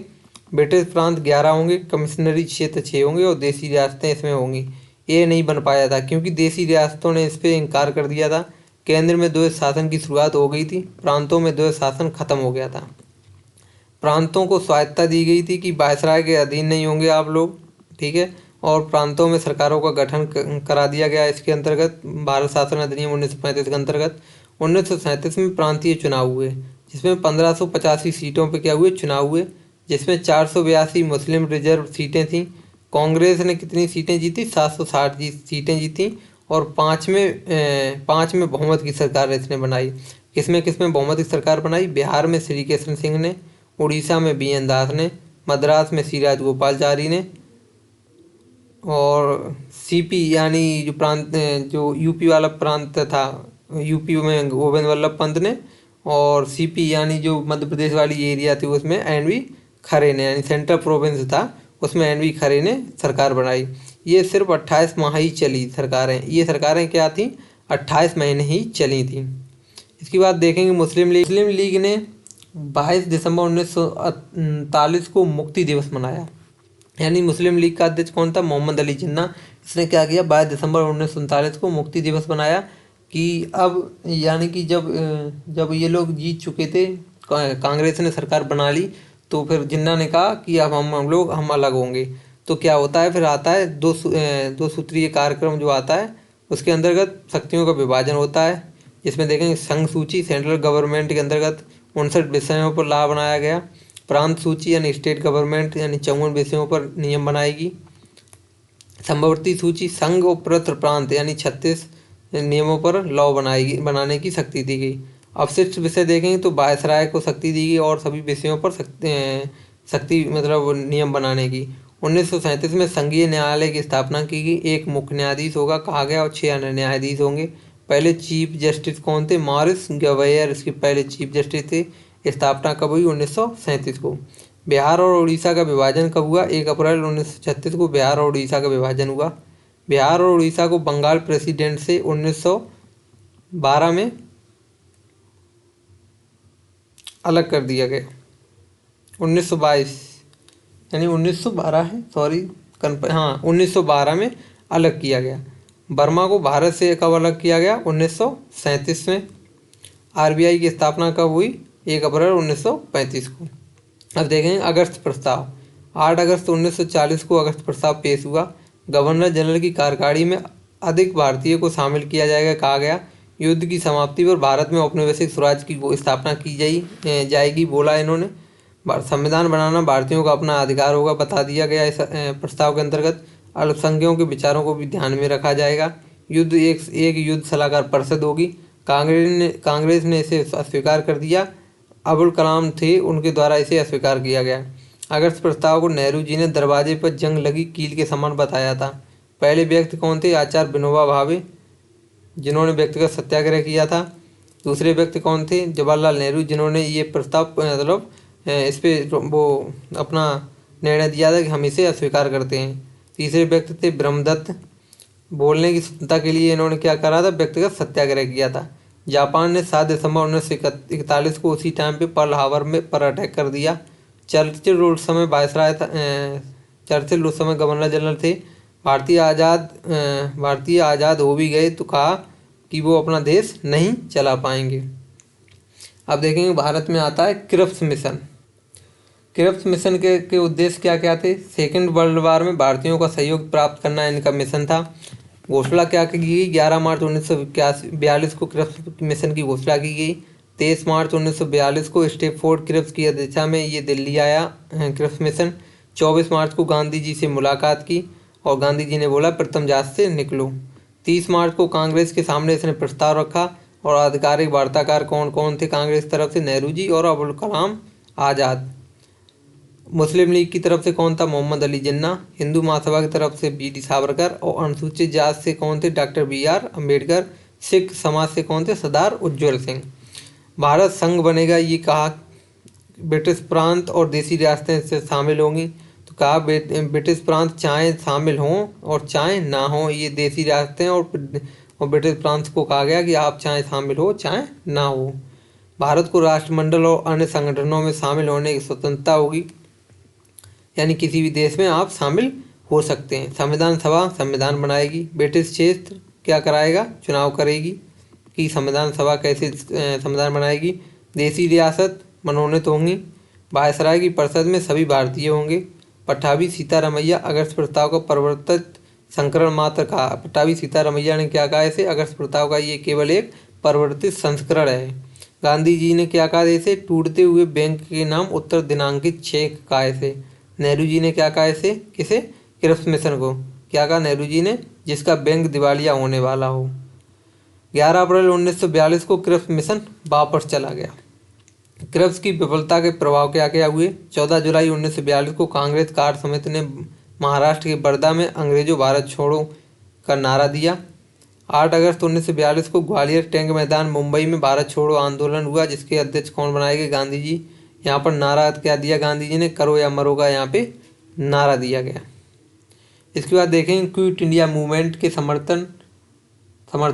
ब्रिटिश प्रांत 11 होंगे, कमिश्नरी क्षेत्र 6 होंगे और देसी रियासतें इसमें होंगी। ये नहीं बन पाया था क्योंकि देसी रियासतों ने इस पर इनकार कर दिया था। केंद्र में द्वैध शासन की शुरुआत हो गई थी, प्रांतों में द्वैध शासन खत्म हो गया था। प्रांतों को स्वायत्तता दी गई थी कि वायसराय के अधीन नहीं होंगे आप लोग, ठीक है। और प्रांतों में सरकारों का गठन करा दिया गया इसके अंतर्गत, भारत शासन अधिनियम 1935 के अंतर्गत। 1937 में प्रांतीय चुनाव हुए जिसमें 1585 सीटों पर क्या हुए, चुनाव हुए, जिसमें 482 मुस्लिम रिजर्व सीटें थीं। कांग्रेस ने कितनी सीटें जीती, 760 सीटें जीती और 5 में बहुमत की सरकार इसने बनाई। किसमें बहुमत की सरकार बनाई, बिहार में श्री कृष्ण सिंह ने, उड़ीसा में बीएन दास ने, मद्रास में श्री राजगोपालचारी ने, और सीपी यानी जो यूपी वाला प्रांत था, यूपी में गोविंद वल्लभ पंत ने, और सीपी यानी जो मध्य प्रदेश वाली एरिया थी उसमें एनवी खरे ने, यानी सेंट्रल प्रोविंस था उसमें एनवी खरे ने सरकार बनाई। ये सिर्फ 28 माह ही चली सरकारें। ये सरकारें क्या थी, 28 महीने ही चली थी। इसके बाद देखेंगे मुस्लिम लीग ने 22 दिसंबर 1939 को मुक्ति दिवस मनाया। यानी मुस्लिम लीग का अध्यक्ष कौन था, मोहम्मद अली जिन्ना। इसने क्या किया, 22 दिसंबर 1939 को मुक्ति दिवस बनाया कि अब यानी कि जब ये लोग जीत चुके थे, कांग्रेस ने सरकार बना ली, तो फिर जिन्ना ने कहा कि अब हम अलग होंगे। तो क्या होता है, फिर आता है दो सूत्रीय कार्यक्रम जो आता है, उसके अंतर्गत शक्तियों का विभाजन होता है। जिसमें देखेंगे संघ सूची, सेंट्रल गवर्नमेंट के अंतर्गत 59 विषयों पर लॉ बनाया गया। प्रांत सूची यानी स्टेट गवर्नमेंट यानी 54 विषयों पर नियम बनाएगी। संभवर्ती सूची, संघ और प्रत्र प्रांत यानी 36 नियमों पर लॉ बनाने की शक्ति दी गई। अवशिष्ट विषय देखेंगे तो वायसराय को शक्ति दी गई और सभी विषयों पर शक्ति मतलब नियम बनाने की। 1937 में संघीय न्यायालय की स्थापना की गई। एक मुख्य न्यायाधीश होगा कहा गया और 6 अन्य न्यायाधीश होंगे। पहले चीफ जस्टिस कौन थे, मॉरिस गवैयर इसके पहले चीफ जस्टिस थे। स्थापना कब हुई, 1937 को। बिहार और उड़ीसा का विभाजन कब हुआ, 1 अप्रैल 1936 को बिहार और उड़ीसा का विभाजन हुआ। बिहार और उड़ीसा को बंगाल प्रेसिडेंट से 1912 में अलग कर दिया गया। 1922 यानी 1912 है, सॉरी 1912 में अलग किया गया। बर्मा को भारत से कब अलग किया गया? 1937 में। आरबीआई की स्थापना कब हुई? 1 अप्रैल 1935 को। अब देखेंगे अगस्त प्रस्ताव। 8 अगस्त 1940 को अगस्त प्रस्ताव पेश हुआ। गवर्नर जनरल की कार्यकारिणी में अधिक भारतीय को शामिल किया जाएगा कहा गया। युद्ध की समाप्ति पर भारत में औपनिवेशिक स्वराज की स्थापना की जाएगी बोला इन्होंने। संविधान बनाना भारतीयों का अपना अधिकार होगा बता दिया गया इस प्रस्ताव के अंतर्गत। अल्पसंख्यकों के विचारों को भी ध्यान में रखा जाएगा। युद्ध एक युद्ध सलाहकार परिषद होगी। कांग्रेस ने इसे अस्वीकार कर दिया। अबुल कलाम थे, उनके द्वारा इसे अस्वीकार किया गया। अगस्त प्रस्ताव को नेहरू जी ने दरवाजे पर जंग लगी कील के समान बताया था। पहले व्यक्ति कौन थे? आचार्य विनोबा भावे, जिन्होंने व्यक्तिगत सत्याग्रह किया था। दूसरे व्यक्ति कौन थे? जवाहरलाल नेहरू, जिन्होंने ये प्रस्ताव मतलब इस पे वो अपना निर्णय दिया था कि हम इसे अस्वीकार करते हैं। तीसरे व्यक्ति थे ब्रह्मदत्त, बोलने की स्वतंत्रता के लिए इन्होंने क्या करा था? व्यक्तिगत सत्याग्रह किया था। जापान ने 7 दिसंबर 1941 को उसी टाइम पे पर्ल हार्बर में पर अटैक कर दिया। चर्चिल उस समय वायसराय था। चर्चिल उस समय गवर्नर जनरल थे। भारतीय आज़ाद हो भी गए तो कहा कि वो अपना देश नहीं चला पाएंगे। अब देखेंगे भारत में आता है क्रिप्स मिशन। क्रिप्स मिशन के उद्देश्य क्या क्या थे? सेकेंड वर्ल्ड वार में भारतीयों का सहयोग प्राप्त करना इनका मिशन था। घोषणा क्या की गई? 11 मार्च 1942 को क्रिप्स मिशन की घोषणा की गई। 23 मार्च 1942 को स्टेफोर्ड क्रिप्स की अध्यक्षता में ये दिल्ली आया क्रिप्स मिशन। 24 मार्च को गांधी जी से मुलाकात की और गांधी जी ने बोला प्रथम जहाज से निकलो। 30 मार्च को कांग्रेस के सामने इसने प्रस्ताव रखा और आधिकारिक वार्ताकार कौन कौन थे कांग्रेस तरफ से? नेहरू जी और अबुल कलाम आज़ाद। मुस्लिम लीग की तरफ से कौन था? मोहम्मद अली जिन्ना। हिंदू महासभा की तरफ से बी डी सावरकर और अनुसूचित जाति से कौन थे? Doctor BR Ambedkar. सिख समाज से कौन थे? सरदार उज्ज्वल सिंह। भारत संघ बनेगा ये कहा। ब्रिटिश प्रांत और देसी रियासतें इससे शामिल होंगी तो कहा ब्रिटिश प्रांत चाहे शामिल हों और चाहे ना हों, ये देसी रियासतें और ब्रिटिश प्रांत को कहा गया कि आप चाहे शामिल हो चाहे ना हो। भारत को राष्ट्रमंडल और अन्य संगठनों में शामिल होने की स्वतंत्रता होगी, यानी किसी भी देश में आप शामिल हो सकते हैं। संविधान सभा संविधान बनाएगी। ब्रिटिश क्षेत्र क्या कराएगा? चुनाव करेगी कि संविधान सभा कैसे संविधान बनाएगी। देसी रियासत मनोनीत होंगी। वायसराय की परिषद में सभी भारतीय होंगे। पट्टाभी सीतारमैया अगस्त प्रस्ताव का परिवर्तित संस्करण मात्र कहा। पट्टाभी सीतारमैया ने क्या कहा इसे? अगस्त प्रस्ताव का ये केवल एक परिवर्तित संस्करण है। गांधी जी ने क्या कहा इसे? टूटते हुए बैंक के नाम उत्तर दिनांकित चेक कहा इसे। नेहरू जी ने क्या कहा इसे? किसे? क्रिप्स मिशन को क्या कहा नेहरू जी ने? जिसका बैंक दिवालिया होने वाला हो। 11 अप्रैल 1942 को क्रिप्स मिशन वापस चला गया। क्रिप्स की विफलता के प्रभाव क्या क्या हुए? 14 जुलाई 1942 को कांग्रेस कार्य समिति ने महाराष्ट्र के वर्धा में अंग्रेजों भारत छोड़ो का नारा दिया। 8 अगस्त 1942 को ग्वालियर टैंक मैदान मुंबई में भारत छोड़ो आंदोलन हुआ, जिसके अध्यक्ष कौन बनाए गए? गांधी जी। यहाँ पर नारा क्या दिया गांधी जी ने? करो या मरो का यहाँ पे नारा दिया गया। इसके बाद देखेंगे क्विट इंडिया मूवमेंट के समर्थन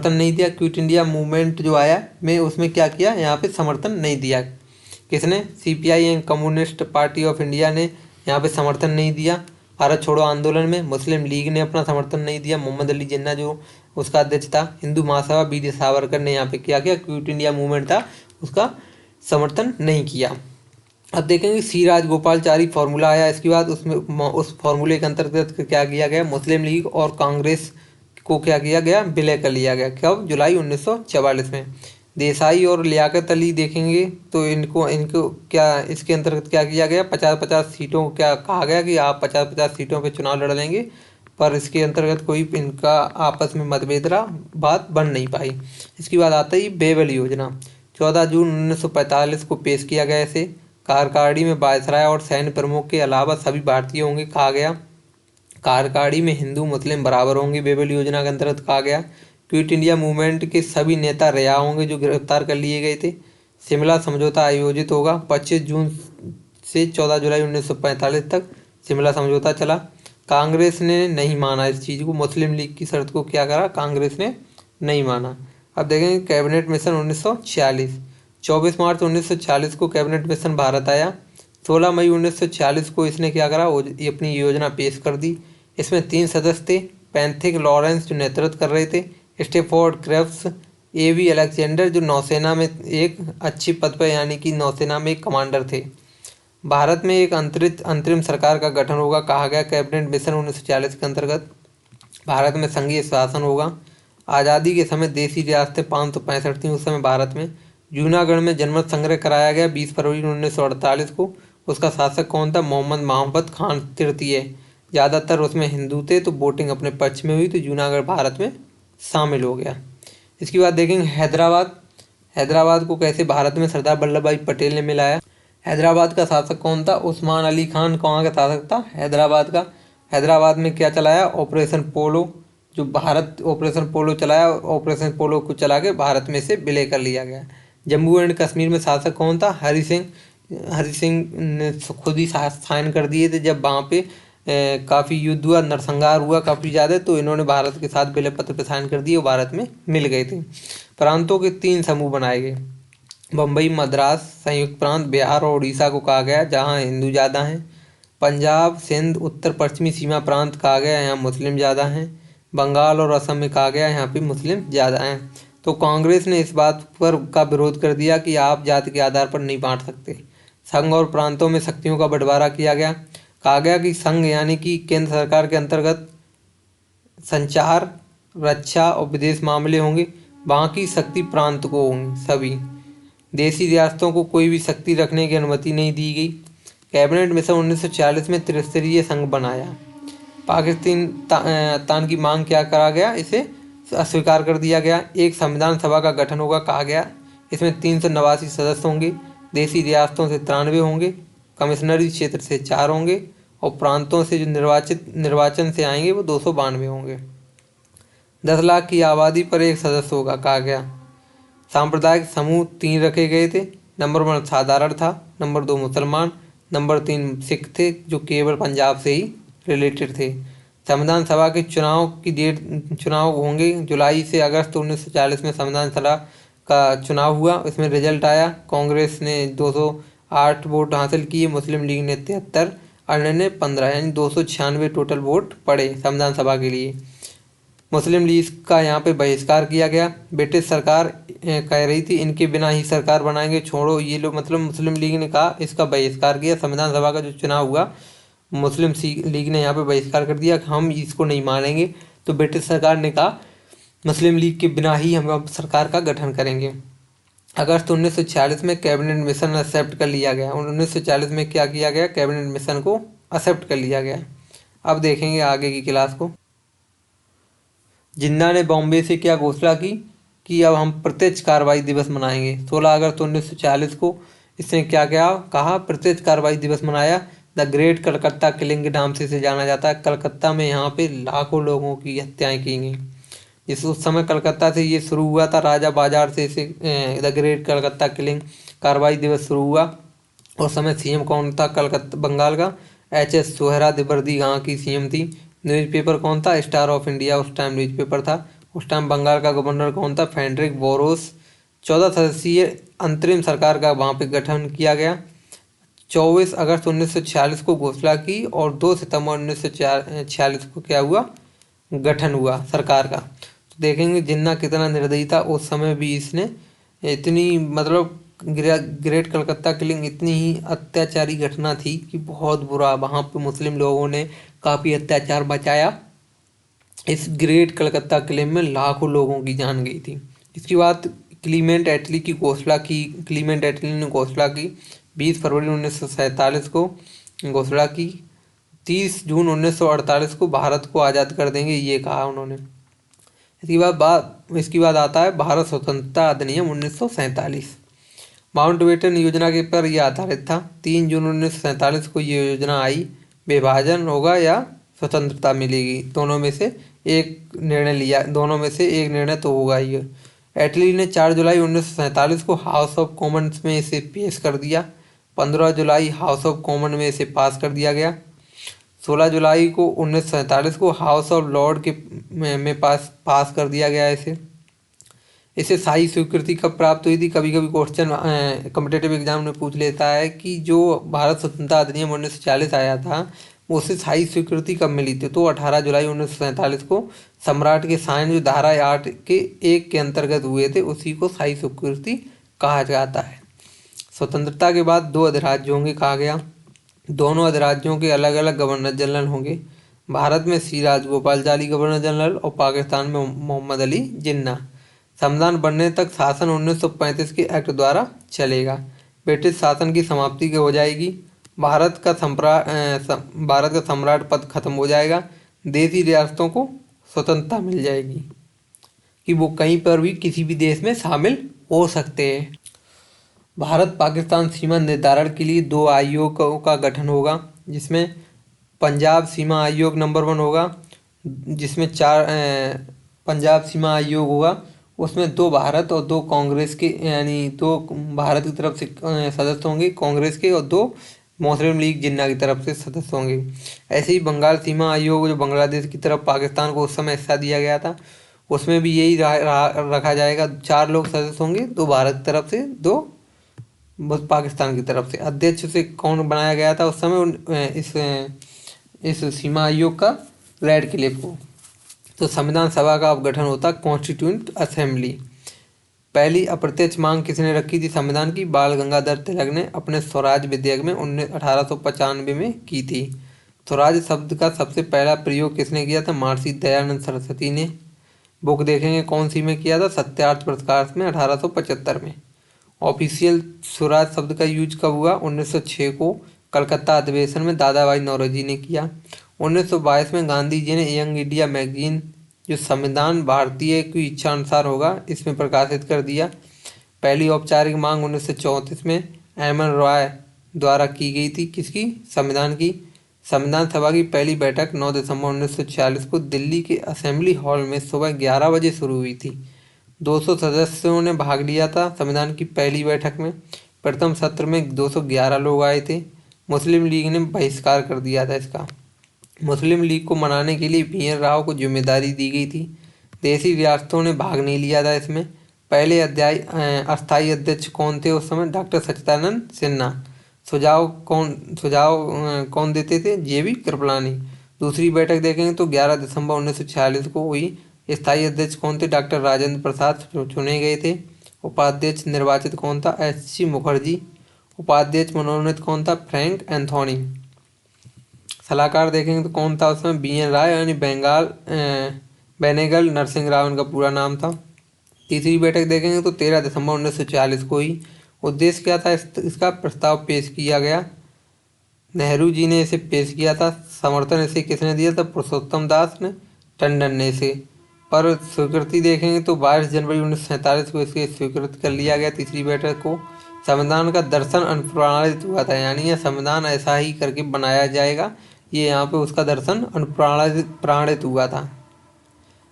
नहीं दिया। क्विट इंडिया मूवमेंट जो आया में उसमें क्या किया? यहाँ पे समर्थन नहीं दिया। किसने? CPI and communist party of India ने यहाँ पे समर्थन नहीं दिया। भारत छोड़ो आंदोलन में मुस्लिम लीग ने अपना समर्थन नहीं दिया। मोहम्मद अली जिन्ना जो उसका अध्यक्ष था। हिंदू महासभा BD सावरकर ने यहाँ पे क्या किया? क्विट इंडिया मूवमेंट था उसका समर्थन नहीं किया। अब देखेंगे सी राजगोपालचारी फार्मूला आया। इसके बाद उसमें उस फार्मूले के अंतर्गत क्या किया गया? मुस्लिम लीग और कांग्रेस को क्या किया गया? विलय कर लिया गया। कब? जुलाई 1944 में। देसाई और लियाकत अली देखेंगे तो इनको क्या इसके अंतर्गत क्या किया गया? 50-50 सीटों को क्या कहा गया कि आप 50-50 सीटों पे चुनाव लड़ लेंगे, पर इसके अंतर्गत कोई इनका आपस में मतभेद रहा, बात बन नहीं पाई। इसके बाद आता है बेबल योजना। 14 जून 1945 को पेश किया गया। इसे कार्यकारिणी में वायसराय और सैन्य प्रमुख के अलावा सभी भारतीय होंगे कहा गया। कार्यकारिणी में हिंदू मुस्लिम बराबर होंगे बेबल योजना के अंतर्गत कहा गया। क्विट इंडिया मूवमेंट के सभी नेता रिहा होंगे जो गिरफ्तार कर लिए गए थे। शिमला समझौता आयोजित होगा। 25 जून से 14 जुलाई 1945 तक शिमला समझौता चला। कांग्रेस ने नहीं माना इस चीज़ को। मुस्लिम लीग की शर्त को क्या करा? कांग्रेस ने नहीं माना। अब देखेंगे कैबिनेट मिशन 1946। 24 मार्च 1946 को कैबिनेट मिशन भारत आया। 16 मई 1946 को इसने क्या करा? ये अपनी योजना पेश कर दी। इसमें 3 सदस्य थे। पैंथिक लॉरेंस जो नेतृत्व कर रहे थे, स्टेफोर्ड क्रिप्स, एवी अलेक्जेंडर जो नौसेना में एक अच्छी पद पर यानी कि नौसेना में एक कमांडर थे। भारत में एक अंतरिम सरकार का गठन होगा, कहा गया। कैबिनेट मिशन 1940 के अंतर्गत भारत में संघीय शासन होगा। आज़ादी के समय देशी रियासतें 565 थीं उस समय भारत में। जूनागढ़ में जनमत संग्रह कराया गया 20 फरवरी 1948 को। उसका शासक कौन था? मोहम्मद महबत खान तृतीय। ज़्यादातर उसमें हिंदू थे, तो वोटिंग अपने पक्ष में हुई, तो जूनागढ़ भारत में शामिल हो गया। इसके बाद देखेंगे हैदराबाद। हैदराबाद को कैसे भारत में सरदार वल्लभ भाई पटेल ने मिलाया। हैदराबाद का शासक कौन था? उस्मान अली खान कहाँ का शासक था? हैदराबाद का। हैदराबाद में क्या चलाया? ऑपरेशन पोलो। जो भारत ऑपरेशन पोलो चलाया, ऑपरेशन पोलो को चला के भारत में से विलय कर लिया गया। जम्मू एंड कश्मीर में शासक कौन था? हरि सिंह। हरि सिंह ने खुद ही साइन कर दिए थे जब वहाँ पे काफ़ी युद्ध हुआ, नरसंहार हुआ काफ़ी ज़्यादा, तो इन्होंने भारत के साथ विलय पत्र पर साइन कर दिए और भारत में मिल गए थे। प्रांतों के 3 समूह बनाए गए। बम्बई, मद्रास, संयुक्त प्रांत, बिहार और उड़ीसा को कहा गया जहाँ हिंदू ज़्यादा हैं। पंजाब, सिंध, उत्तर पश्चिमी सीमा प्रांत कहा गया, यहाँ मुस्लिम ज़्यादा हैं। बंगाल और असम में कहा गया यहाँ पे मुस्लिम ज़्यादा हैं। तो कांग्रेस ने इस बात पर का विरोध कर दिया कि आप जाति के आधार पर नहीं बांट सकते। संघ और प्रांतों में शक्तियों का बंटवारा किया गया। कहा गया कि संघ यानी कि केंद्र सरकार के अंतर्गत संचार, रक्षा और विदेश मामले होंगे, बाकी शक्ति प्रांत को होंगी। सभी देशी रियासतों को कोई भी शक्ति रखने की अनुमति नहीं दी गई। कैबिनेट मिशन 1940 में त्रिस्तरीय संघ बनाया। पाकिस्तान की मांग क्या करा गया? इसे अस्वीकार कर दिया गया। एक संविधान सभा का गठन होगा, कहा गया। इसमें 389 सदस्य होंगे। देशी रियासतों से 93 होंगे, कमिश्नरी क्षेत्र से 4 होंगे और प्रांतों से जो निर्वाचन से आएंगे वो 292 होंगे। 10 लाख की आबादी पर एक सदस्य होगा, कहा गया। सांप्रदायिक समूह 3 रखे गए थे। नंबर 1 साधारण था, नंबर 2 मुसलमान, नंबर 3 सिख थे जो केवल पंजाब से ही रिलेटेड थे। संविधान सभा के चुनाव होंगे जुलाई से अगस्त 1940 में संविधान सभा का चुनाव हुआ। इसमें रिजल्ट आया, कांग्रेस ने 208 वोट हासिल किए, मुस्लिम लीग ने 73, अन्य ने 15, यानी 296 टोटल वोट पड़े संविधान सभा के लिए। मुस्लिम लीग का यहाँ पे बहिष्कार किया गया। ब्रिटिश सरकार कह रही थी इनके बिना ही सरकार बनाएंगे, छोड़ो ये लोग, मतलब मुस्लिम लीग ने कहा इसका बहिष्कार किया। संविधान सभा का जो चुनाव हुआ मुस्लिम लीग ने यहाँ पे बहिष्कार कर दिया कि हम इसको नहीं मानेंगे। तो ब्रिटिश सरकार ने कहा मुस्लिम लीग के बिना ही हम अब सरकार का गठन करेंगे। अगस्त 1946 में कैबिनेट मिशन एक्सेप्ट कर लिया गया। 1940 में क्या किया गया? कैबिनेट मिशन को एक्सेप्ट कर लिया गया। अब देखेंगे आगे की क्लास को। जिन्ना ने बॉम्बे से क्या घोषणा की कि अब हम प्रत्यक्ष कार्रवाई दिवस मनाएंगे। 16 अगस्त 1940 को इसने क्या क्या कहा? प्रत्यक्ष कार्रवाई दिवस मनाया। द ग्रेट कलकत्ता किलिंग के नाम से इसे जाना जाता है। कलकत्ता में यहाँ पे लाखों लोगों की हत्याएं की गई। उस समय कलकत्ता से ये शुरू हुआ था, राजा बाजार से इसे द ग्रेट कलकत्ता किलिंग कार्रवाई दिवस शुरू हुआ। उस समय सीएम कौन था कलकत्ता बंगाल का? एच.एस. सोहरावर्दी यहाँ की सीएम थी। न्यूज़पेपर कौन था? स्टार ऑफ इंडिया उस टाइम न्यूज़पेपर था। उस टाइम बंगाल का गवर्नर कौन था? Frederick borrows. 14 सदस्यीय अंतरिम सरकार का वहाँ पे गठन किया गया। 24 अगस्त 1946 को घोषणा की और 2 सितंबर 1946 को क्या हुआ? गठन हुआ सरकार का। तो देखेंगे जिन्ना कितना निर्दयी था। उस समय भी इसने इतनी, मतलब ग्रेट कलकत्ता किलिंग इतनी ही अत्याचारी घटना थी कि बहुत बुरा, वहाँ पे मुस्लिम लोगों ने काफ़ी अत्याचार बचाया। इस ग्रेट कलकत्ता किलिंग में लाखों लोगों की जान गई थी। इसके बाद क्लीमेंट एटली की घोषणा की। क्लीमेंट एटली ने घोषणा की 20 फरवरी 1947 को घोषणा की। 30 जून 1948 को भारत को आज़ाद कर देंगे, ये कहा उन्होंने। इसके बाद आता है भारत स्वतंत्रता अधिनियम 1947। माउंटबेटन योजना के पर यह आधारित था। 3 जून 1947 को ये योजना आई। विभाजन होगा या स्वतंत्रता मिलेगी, दोनों में से एक निर्णय लिया, दोनों में से एक निर्णय तो होगा ही। एटली ने 4 जुलाई 1947 को हाउस ऑफ कॉमन्स में इसे पेश कर दिया। 15 जुलाई हाउस ऑफ कॉमन में इसे पास कर दिया गया। 16 जुलाई को 1947 को हाउस ऑफ लॉर्ड के में पास कर दिया गया। इसे शाही स्वीकृति कब प्राप्त हुई थी? कभी कभी क्वेश्चन कॉम्पिटिटिव एग्जाम में पूछ लेता है कि जो भारत स्वतंत्रता अधिनियम 1940 आया था उसे स्थायी स्वीकृति कब मिली थी? तो 18 जुलाई 1947 को सम्राट के साइन जो धारा 8 के 1 के अंतर्गत हुए थे उसी को स्थायी स्वीकृति कहा जाता है। स्वतंत्रता के बाद 2 अधिराज्य होंगे कहा गया। दोनों अधिराज्यों के अलग अलग गवर्नर जनरल होंगे। भारत में श्री राजगोपालचारी गवर्नर जनरल और पाकिस्तान में मोहम्मद अली जिन्ना। संविधान बनने तक शासन 1935 के एक्ट द्वारा चलेगा। ब्रिटिश शासन की समाप्ति हो जाएगी। भारत का सम्राट पद खत्म हो जाएगा। देशी रियासतों को स्वतंत्रता मिल जाएगी कि वो कहीं पर भी किसी भी देश में शामिल हो सकते हैं। भारत पाकिस्तान सीमा निर्धारण के लिए 2 आयोगों का गठन होगा, जिसमें पंजाब सीमा आयोग नंबर 1 होगा, जिसमें 4 पंजाब सीमा आयोग होगा। उसमें 2 भारत और 2 कांग्रेस के, यानी 2 भारत की तरफ से सदस्य होंगे कांग्रेस के, और 2 मुस्लिम लीग जिन्ना की तरफ से सदस्य होंगे। ऐसे ही बंगाल सीमा आयोग जो बांग्लादेश की तरफ पाकिस्तान को उस समय हिस्सा दिया गया था, उसमें भी यही रखा जाएगा। 4 लोग सदस्य होंगे, 2 भारत की तरफ से, 2 पाकिस्तान की तरफ से। अध्यक्ष से कौन बनाया गया था उस समय इस सीमा आयोग का? रेडक्लिफ को। तो संविधान सभा का अब गठन होता कॉन्स्टिट्यूएंट असेंबली। पहली अप्रत्यक्ष मांग किसने रखी थी संविधान की? बाल गंगाधर तिलक ने अपने स्वराज विधेयक में 1895 में की थी। स्वराज शब्द का सबसे पहला प्रयोग किसने किया था? महर्षि दयानंद सरस्वती ने। बुक देखेंगे कौन सी में किया था? सत्यार्थ पुरस्कार में 1875 में। ऑफिशियल स्वराज शब्द का यूज कब हुआ? 1906 को कलकत्ता अधिवेशन में दादा भाई नौरोजी ने किया। 1922 में गांधी जी ने यंग इंडिया मैगजीन, जो संविधान भारतीय की इच्छा अनुसार होगा, इसमें प्रकाशित कर दिया। पहली औपचारिक मांग 1934 में एमएन रॉय द्वारा की गई थी। किसकी? संविधान की। संविधान सभा की पहली बैठक 9 दिसंबर 1946 को दिल्ली के असेंबली हॉल में सुबह 11 बजे शुरू हुई थी। 200 सदस्यों ने भाग लिया था संविधान की पहली बैठक में। प्रथम सत्र में 211 लोग आए थे। मुस्लिम लीग ने बहिष्कार कर दिया था इसका। मुस्लिम लीग को मनाने के लिए BN राव को जिम्मेदारी दी गई थी। देशी रियासतों ने भाग नहीं लिया था इसमें। पहले अस्थायी अध्यक्ष कौन थे उस समय? डॉक्टर सच्चिदानंद सिन्हा। सुझाव कौन देते थे? JB कृपलानी। दूसरी बैठक देखेंगे तो 11 दिसंबर 1946 को हुई। स्थायी अध्यक्ष कौन थे? डॉक्टर राजेंद्र प्रसाद चुने गए थे। उपाध्यक्ष निर्वाचित कौन था? SC मुखर्जी। उपाध्यक्ष मनोनीत कौन था? Frank Anthony. सलाहकार देखेंगे तो कौन था उसमें? BN राय, यानी बेनेगल नरसिंह राव इनका पूरा नाम था। तीसरी बैठक देखेंगे तो 13 दिसंबर 1946 को हुई। उद्देश्य क्या था इसका? प्रस्ताव पेश किया गया। नेहरू जी ने इसे पेश किया था। समर्थन इसे किसने दिया था? पुरुषोत्तम दास ने टंडन ने इसे। पर स्वीकृति देखेंगे तो 22 जनवरी 1947 को इसे स्वीकृत कर लिया गया तीसरी बैठक को। संविधान का दर्शन अनुप्राणित हुआ था, यानी यह संविधान ऐसा ही करके बनाया जाएगा, ये यहाँ पे उसका दर्शन अनुप्राणित हुआ था।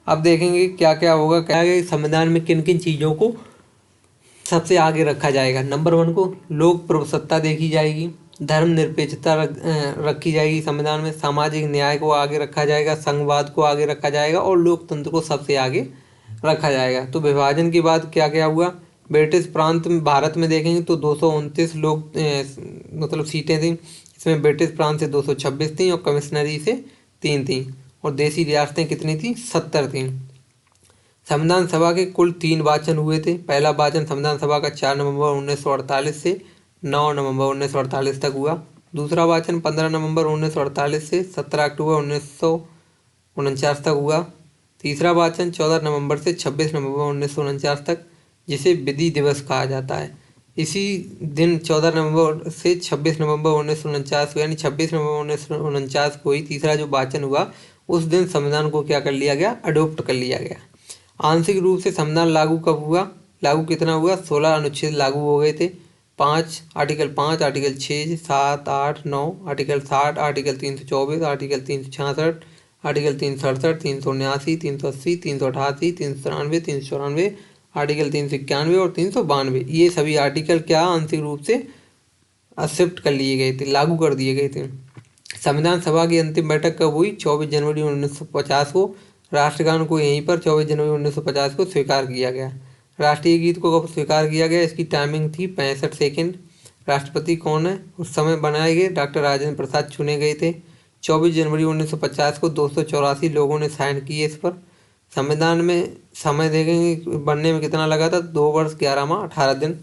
अब देखेंगे क्या क्या होगा, क्या है संविधान में किन किन चीज़ों को सबसे आगे रखा जाएगा। नंबर 1 को लोक प्रभुसत्ता देखी जाएगी, धर्मनिरपेक्षता रखी जाएगी संविधान में, सामाजिक न्याय को आगे रखा जाएगा, संघवाद को आगे रखा जाएगा और लोकतंत्र को सबसे आगे रखा जाएगा। तो विभाजन के बाद क्या क्या हुआ? ब्रिटिश प्रांत में भारत में देखेंगे तो 229 लोग मतलब सीटें थी। इसमें ब्रिटिश प्रांत से 226 थी और कमिश्नरी से 3 थी, और देशी रियासतें कितनी थी? 70 थी। संविधान सभा के कुल 3 वाचन हुए थे। पहला वाचन संविधान सभा का 4 नवंबर 1948 से 9 नवंबर 1948 तक हुआ। दूसरा वाचन 15 नवंबर 1948 से 17 अक्टूबर 1949 तक हुआ। तीसरा वाचन 14 नवंबर से 26 नवंबर 1949 तक, जिसे विधि दिवस कहा जाता है। इसी दिन 14 नवंबर से 26 नवंबर 1949 यानी 26 नवंबर 1949 को ही तीसरा जो वाचन हुआ, उस दिन संविधान को क्या कर लिया गया? अडोप्ट कर लिया गया। आंशिक रूप से संविधान लागू कब हुआ? लागू कितना हुआ? 16 अनुच्छेद लागू हो गए थे। Article 5, article 6, 7, 8, 9, article 60, article 324, article 366, article 367, 379, 380, 388, 393, 394, article 391 और 392। ये सभी आर्टिकल क्या आंशिक रूप से एक्सेप्ट कर लिए गए थे, लागू कर दिए गए थे। संविधान सभा की अंतिम बैठक कब हुई? 24 जनवरी 1950 को। राष्ट्रगान को यहीं पर 24 जनवरी 1950 को स्वीकार किया गया। राष्ट्रीय गीत को कब स्वीकार किया गया? इसकी टाइमिंग थी 65 सेकेंड। राष्ट्रपति कौन है उस समय बनाए गए? डॉक्टर राजेंद्र प्रसाद चुने गए थे। 24 जनवरी 1950 को 284 लोगों ने साइन किए इस पर। संविधान में समय देखेंगे बनने में कितना लगा था, 2 वर्ष 11 माह 18 दिन।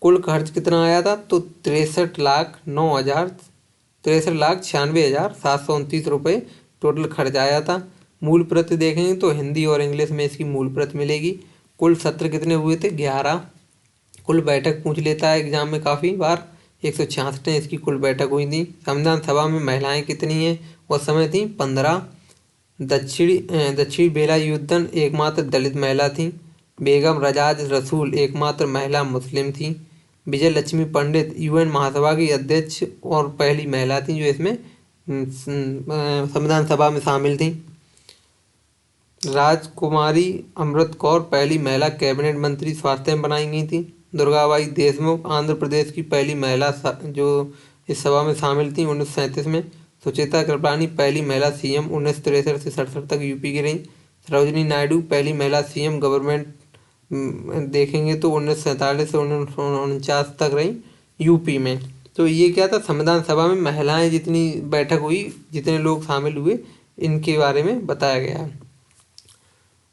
कुल खर्च कितना आया था, तो 63,96,729 रुपये टोटल खर्च आया था। मूल प्रति देखेंगे तो हिंदी और इंग्लिश में इसकी मूल प्रति मिलेगी। कुल सत्र कितने हुए थे, 11। कुल बैठक पूछ लेता है एग्जाम में काफ़ी बार, 166 इसकी कुल बैठक हुई थी। संविधान सभा में महिलाएं कितनी हैं, उस समय थी 15। दक्षिणी बेला युद्धन एकमात्र दलित महिला थी। बेगम रजाज रसूल एकमात्र महिला मुस्लिम थी। विजय लक्ष्मी पंडित यूएन महासभा की अध्यक्ष और पहली महिला थी जो इसमें संविधान सभा में शामिल थी। राजकुमारी अमृत कौर पहली महिला कैबिनेट मंत्री स्वास्थ्य में बनाई गई थी। दुर्गाबाई देशमुख आंध्र प्रदेश की पहली महिला जो इस सभा में शामिल थी 1937 में। सुचेता कृपलानी पहली महिला सीएम 1963 से 67 तक यूपी की रही। सरोजिनी नायडू पहली महिला सीएम गवर्नमेंट देखेंगे तो 1947 से 1949 तक रही यूपी में। तो ये क्या था, संविधान सभा में महिलाएं जितनी बैठक हुई, जितने लोग शामिल हुए, इनके बारे में बताया गया है।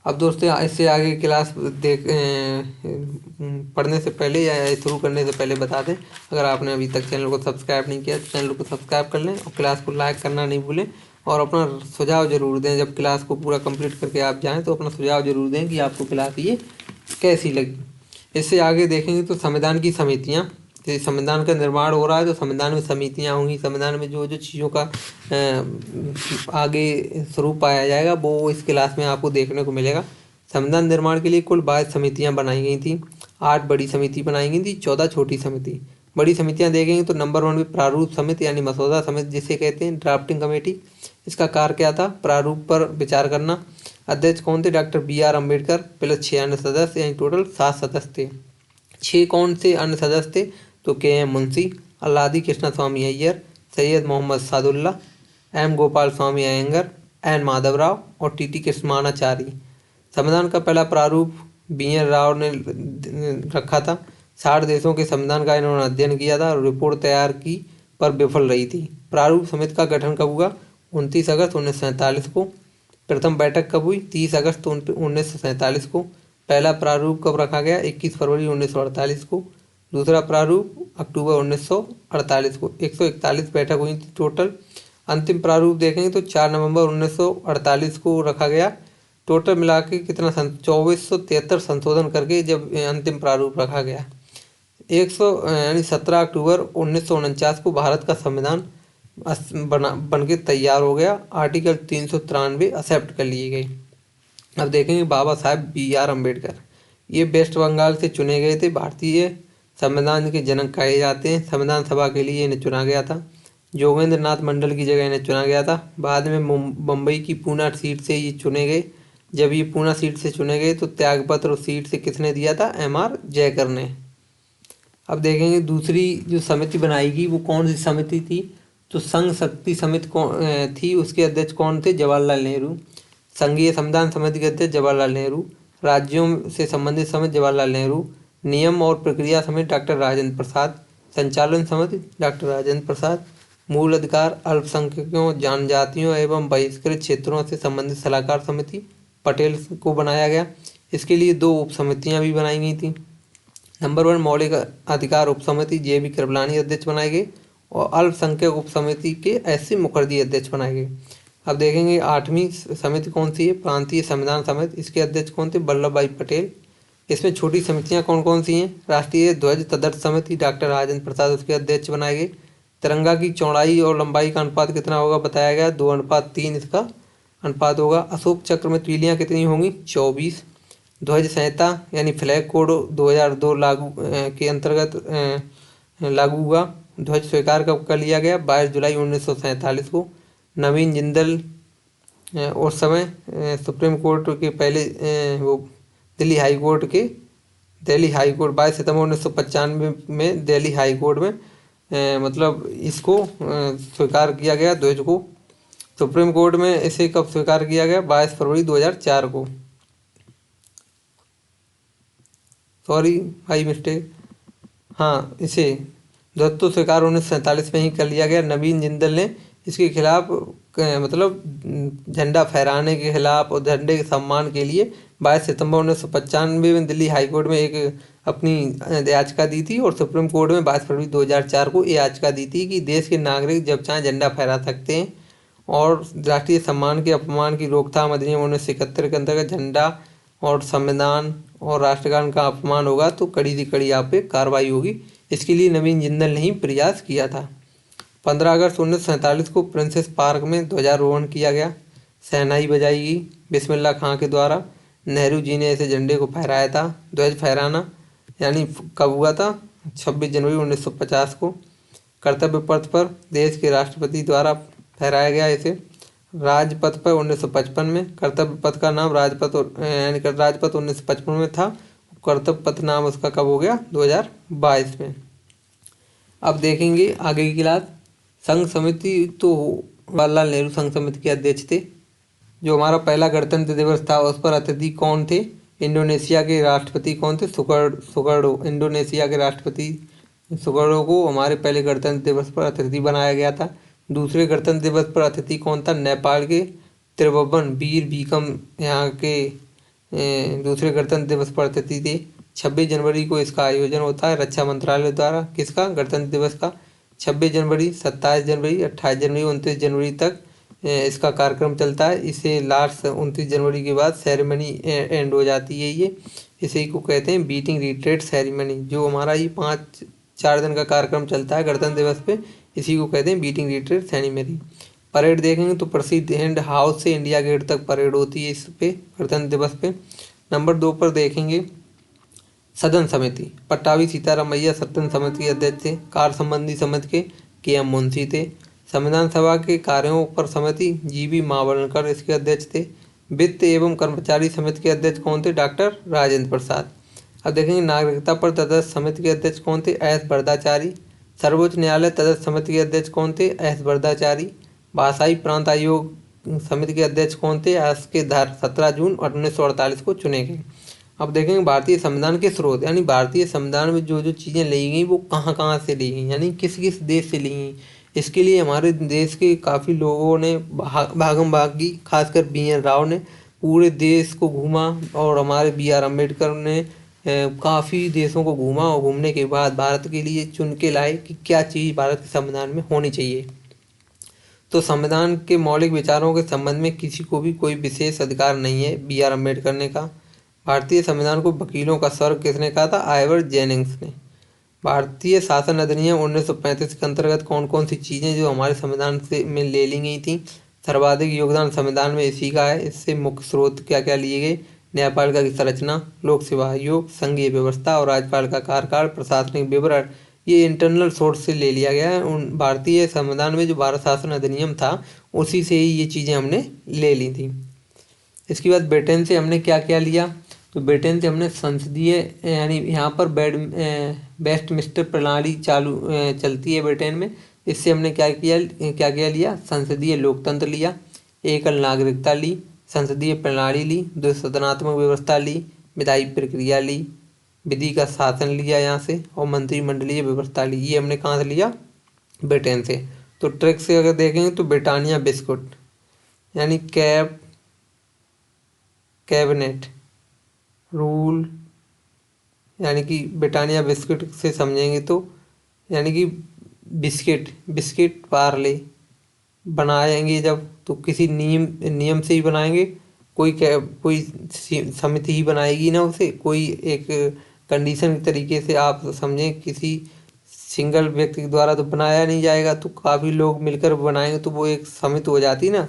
अब दोस्तों इससे आगे क्लास पढ़ने से पहले या शुरू करने से पहले बता दें, अगर आपने अभी तक चैनल को सब्सक्राइब नहीं किया तो चैनल को सब्सक्राइब कर लें और क्लास को लाइक करना नहीं भूलें और अपना सुझाव जरूर दें। जब क्लास को पूरा कंप्लीट करके आप जाएं तो अपना सुझाव जरूर दें कि आपको क्लास ये कैसी लगी। इससे आगे देखेंगे तो संविधान की समितियाँ, जैसे संविधान का निर्माण हो रहा है तो संविधान में समितियाँ होंगी। संविधान में जो जो चीज़ों का आगे स्वरूप पाया जाएगा वो इस क्लास में आपको देखने को मिलेगा। संविधान निर्माण के लिए कुल 22 समितियाँ बनाई गई थी। 8 बड़ी समिति बनाई गई थी, 14 छोटी समिति। बड़ी समितियाँ देखेंगे तो नंबर 1 में प्रारूप समिति यानी मसौदा समिति जिसे कहते हैं, ड्राफ्टिंग कमेटी। इसका कार्य क्या था, प्रारूप पर विचार करना। अध्यक्ष कौन थे, डॉक्टर BR अम्बेडकर प्लस 6 अन्य सदस्य, यानी टोटल 7 सदस्य थे। 6 कौन से अन्य सदस्य थे, तो KM मुंशी, अल्लादी कृष्ण स्वामी अय्यर, सैयद मोहम्मद सादुल्ला, M गोपाल स्वामी अयंगर, N माधवराव और TT कृष्णमाचारी। संविधान का पहला प्रारूप BN राव ने रखा था। 60 देशों के संविधान का इन्होंने अध्ययन किया था और रिपोर्ट तैयार की पर विफल रही थी। प्रारूप समिति का गठन कब हुआ, 29 अगस्त 1947 को। प्रथम बैठक कब हुई, 30 अगस्त 1947 को। पहला प्रारूप कब रखा गया, 21 फरवरी 1948 को। दूसरा प्रारूप अक्टूबर 1948 को। 141 बैठक हुई थी टोटल। अंतिम प्रारूप देखेंगे तो 4 नवंबर 1948 को रखा गया। टोटल मिला के कितना 2473 संशोधन करके जब अंतिम प्रारूप रखा गया। 17 अक्टूबर 1949 को भारत का संविधान बन के तैयार हो गया। आर्टिकल 393 एक्सेप्ट कर लिए गए। अब देखेंगे बाबा साहेब BR अम्बेडकर, ये वेस्ट बंगाल से चुने गए थे। भारतीय संविधान के जनक कहे जाते हैं। संविधान सभा के लिए इन्हें चुना गया था। जोगेंद्र नाथ मंडल की जगह इन्हें चुना गया था। बाद में मुंबई की पूना सीट से ये चुने गए। जब ये पूना सीट से चुने गए तो त्यागपत्र उस सीट से किसने दिया था, MR जयकर ने। अब देखेंगे दूसरी जो समिति बनाई गई वो कौन सी समिति थी, तो संघ शक्ति समिति थी। उसके अध्यक्ष कौन थे, जवाहरलाल नेहरू। संघीय संविधान समिति के अध्यक्ष जवाहरलाल नेहरू। राज्यों से संबंधित समिति जवाहरलाल नेहरू। नियम और प्रक्रिया समिति डॉक्टर राजेंद्र प्रसाद। संचालन समिति डॉक्टर राजेंद्र प्रसाद। मूल अधिकार, अल्पसंख्यकों, जनजातियों एवं बहिष्कृत क्षेत्रों से संबंधित सलाहकार समिति पटेल को बनाया गया। इसके लिए 2 उप समितियाँ भी बनाई गई थी। नंबर 1 मौलिक अधिकार उप समिति JB कृपलानी अध्यक्ष बनाए गए और अल्पसंख्यक उप समिति के SC मुखर्जी अध्यक्ष बनाए गए। अब देखेंगे 8वीं समिति कौन सी है, प्रांतीय संविधान समिति। इसके अध्यक्ष कौन थे, वल्लभ भाई पटेल। इसमें छोटी समितियां कौन कौन सी हैं, राष्ट्रीय ध्वज तदर्थ समिति डॉक्टर राजेंद्र प्रसाद उसके अध्यक्ष बनाए गए। तिरंगा की चौड़ाई और लंबाई का अनुपात कितना होगा बताया गया, 2:3 इसका अनुपात होगा। अशोक चक्र में तीलियां कितनी होंगी, 24। ध्वज संहिता यानी फ्लैग कोड 2002 लागू के अंतर्गत लागू हुआ। ध्वज स्वीकार कब कर लिया गया, 22 जुलाई 1947 को। नवीन जिंदल उस समय सुप्रीम कोर्ट के पहले वो दिल्ली हाई कोर्ट 22 सितंबर 1995 में दिल्ली हाई कोर्ट में मतलब इसको स्वीकार किया गया ध्वज को। सुप्रीम कोर्ट में इसे कब स्वीकार किया गया, 22 फरवरी 2004 को। सॉरी भाई मिस्टेक, हाँ इसे ध्वज तो स्वीकार 1947 में ही कर लिया गया। नवीन जिंदल ने इसके खिलाफ मतलब झंडा फहराने के खिलाफ और झंडे के सम्मान के लिए 22 सितंबर 1995 में दिल्ली हाई कोर्ट में एक अपनी याचिका दी थी और सुप्रीम कोर्ट में 22 फरवरी 2004 को ये याचिका दी थी कि देश के नागरिक जब चाहें झंडा फहरा सकते हैं और राष्ट्रीय सम्मान के अपमान की रोकथाम अधिनियम 1971 के अंतर्गत झंडा और संविधान और राष्ट्रगान का अपमान होगा तो कड़ी से कड़ी आप पे कार्रवाई होगी। इसके लिए नवीन जिंदल ने ही प्रयास किया था। 15 अगस्त 1947 को प्रिंसेस पार्क में ध्वजारोहण किया गया, शहनाई बजाई गई बिस्मिल्लाह खां के द्वारा। नेहरू जी ने ऐसे झंडे को फहराया था। ध्वज फहराना यानी कब हुआ था? 26 जनवरी 1950 को कर्तव्य पथ पर देश के राष्ट्रपति द्वारा फहराया गया। इसे राजपथ पर 1955 में, कर्तव्य पथ का नाम राजपथ यानी राजपथ 1955 में था। कर्तव्य पथ नाम उसका कब हो गया? 2022 में। अब देखेंगे आगे की क्लास। संघ समिति तो जवाहरलाल नेहरू संघ समिति के अध्यक्ष थे। जो हमारा पहला गणतंत्र दिवस था उस पर अतिथि कौन थे? इंडोनेशिया के राष्ट्रपति कौन थे? सुकर्णो। इंडोनेशिया के राष्ट्रपति सुकर्णो को हमारे पहले गणतंत्र दिवस पर अतिथि बनाया गया था। दूसरे गणतंत्र दिवस पर अतिथि कौन था? नेपाल के त्रिभुवन वीर भीकम यहाँ के दूसरे गणतंत्र दिवस पर अतिथि थे। 26 जनवरी को इसका आयोजन होता है रक्षा मंत्रालय द्वारा। किसका? गणतंत्र दिवस का। 26 जनवरी, 27 जनवरी, 28 जनवरी, 29 जनवरी तक इसका कार्यक्रम चलता है। इसे लास्ट 29 जनवरी के बाद सेरेमनी एंड हो जाती है। ये इसी को कहते हैं बीटिंग रिट्रीट सेरेमनी। जो हमारा ये 4 दिन का कार्यक्रम चलता है गणतंत्र दिवस पे, इसी को कहते हैं बीटिंग रिट्रीट सेरेमनी। परेड देखेंगे तो प्रसिद्ध हिंड हाउस से इंडिया गेट तक परेड होती है इस पे गणतंत्र दिवस पे। नंबर 2 पर देखेंगे सदन समिति। पट्टाभी सीतारामैया सदन समिति के अध्यक्ष थे। कार्य संबंधी समिति के एम मुंशी थे। संविधान सभा के कार्यों पर समिति जीवी मावलकर इसके अध्यक्ष थे। वित्त एवं कर्मचारी समिति के अध्यक्ष कौन थे? डॉक्टर राजेंद्र प्रसाद। अब देखेंगे नागरिकता पर तटस्थ समिति के अध्यक्ष कौन थे? एस वरदाचारी। सर्वोच्च न्यायालय तटस्थ समिति के अध्यक्ष कौन थे? एस वरदाचारी। भाषाई प्रांत आयोग समिति के अध्यक्ष कौन थे? एस के धर 17 जून 1948 को चुने गए। अब देखेंगे भारतीय संविधान के स्रोत, यानी भारतीय संविधान में जो जो चीज़ें ली गई वो कहाँ कहाँ से ली गई, यानी किस किस देश से ली गई। इसके लिए हमारे देश के काफ़ी लोगों ने भागम भाग की, खासकर BN राव ने पूरे देश को घूमा और हमारे BR अम्बेडकर ने काफ़ी देशों को घूमा और घूमने के बाद भारत के लिए चुन के लाए कि क्या चीज़ भारत के संविधान में होनी चाहिए। तो संविधान के मौलिक विचारों के संबंध में किसी को भी कोई विशेष अधिकार नहीं है BR अम्बेडकर ने कहा। भारतीय संविधान को वकीलों का स्वर्ग किसने कहा था? आइवर जेनिंग्स ने। भारतीय शासन अधिनियम 1935 के अंतर्गत कौन कौन सी चीज़ें जो हमारे संविधान से में ले ली गई थी? सर्वाधिक योगदान संविधान में इसी का है। इससे मुख्य स्रोत क्या क्या लिए गए? न्यायपालिका की संरचना, लोक सेवा आयोग, संघीय व्यवस्था और राज्यपाल का कार्यकाल, प्रशासनिक विवरण, ये इंटरनल सोर्स से ले लिया गया है। उन भारतीय संविधान में जो भारत शासन अधिनियम था उसी से ही ये चीज़ें हमने ले ली थी। इसके बाद ब्रिटेन से हमने क्या क्या लिया? तो ब्रिटेन से हमने संसदीय यानी यहाँ पर वेस्टमिंस्टर प्रणाली चलती है ब्रिटेन में। इससे हमने क्या क्या लिया? संसदीय लोकतंत्र लिया, एकल नागरिकता ली, संसदीय प्रणाली ली, द्विसदनात्मक व्यवस्था ली, विधायी प्रक्रिया ली, विधि का शासन लिया यहाँ से और मंत्रिमंडलीय व्यवस्था ली। ये हमने कहाँ से लिया? ब्रिटेन से। तो ट्रिक से अगर देखेंगे तो ब्रिटानिया बिस्कुट यानी कैबिनेट रूल, यानी कि ब्रिटानिया बिस्किट से समझेंगे तो यानी कि बिस्किट पार्ले बनाएंगे जब तो किसी नियम से ही बनाएंगे। कोई समिति ही बनाएगी ना उसे, कोई एक कंडीशन के तरीके से आप समझें। किसी सिंगल व्यक्ति के द्वारा तो बनाया नहीं जाएगा, तो काफ़ी लोग मिलकर बनाएंगे तो वो एक समिति हो जाती ना।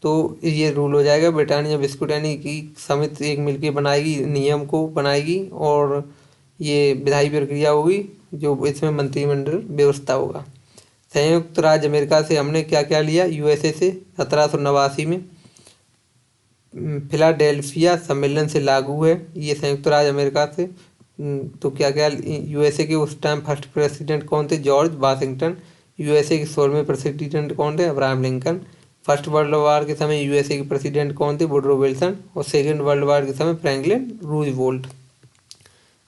तो ये रूल हो जाएगा ब्रिटानिया बिस्कुट, यानी कि समिति एक मिलके बनाएगी, नियम को बनाएगी और ये विधायी प्रक्रिया होगी जो इसमें मंत्रिमंडल व्यवस्था होगा। संयुक्त राज्य अमेरिका से हमने क्या क्या लिया? USA से 1789 में फिलाडेल्फिया सम्मेलन से लागू है ये संयुक्त राज्य अमेरिका से। तो क्या क्या USA के उस टाइम फर्स्ट प्रेसिडेंट कौन थे? George Washington. USA के 16वें प्रेसिडेंट कौन थे? Abraham Lincoln. First world war के समय USA के प्रेसिडेंट कौन थे? Woodrow Wilson. और सेकेंड वर्ल्ड वार के समय फ्रैंकलिन रूजवेल्ट।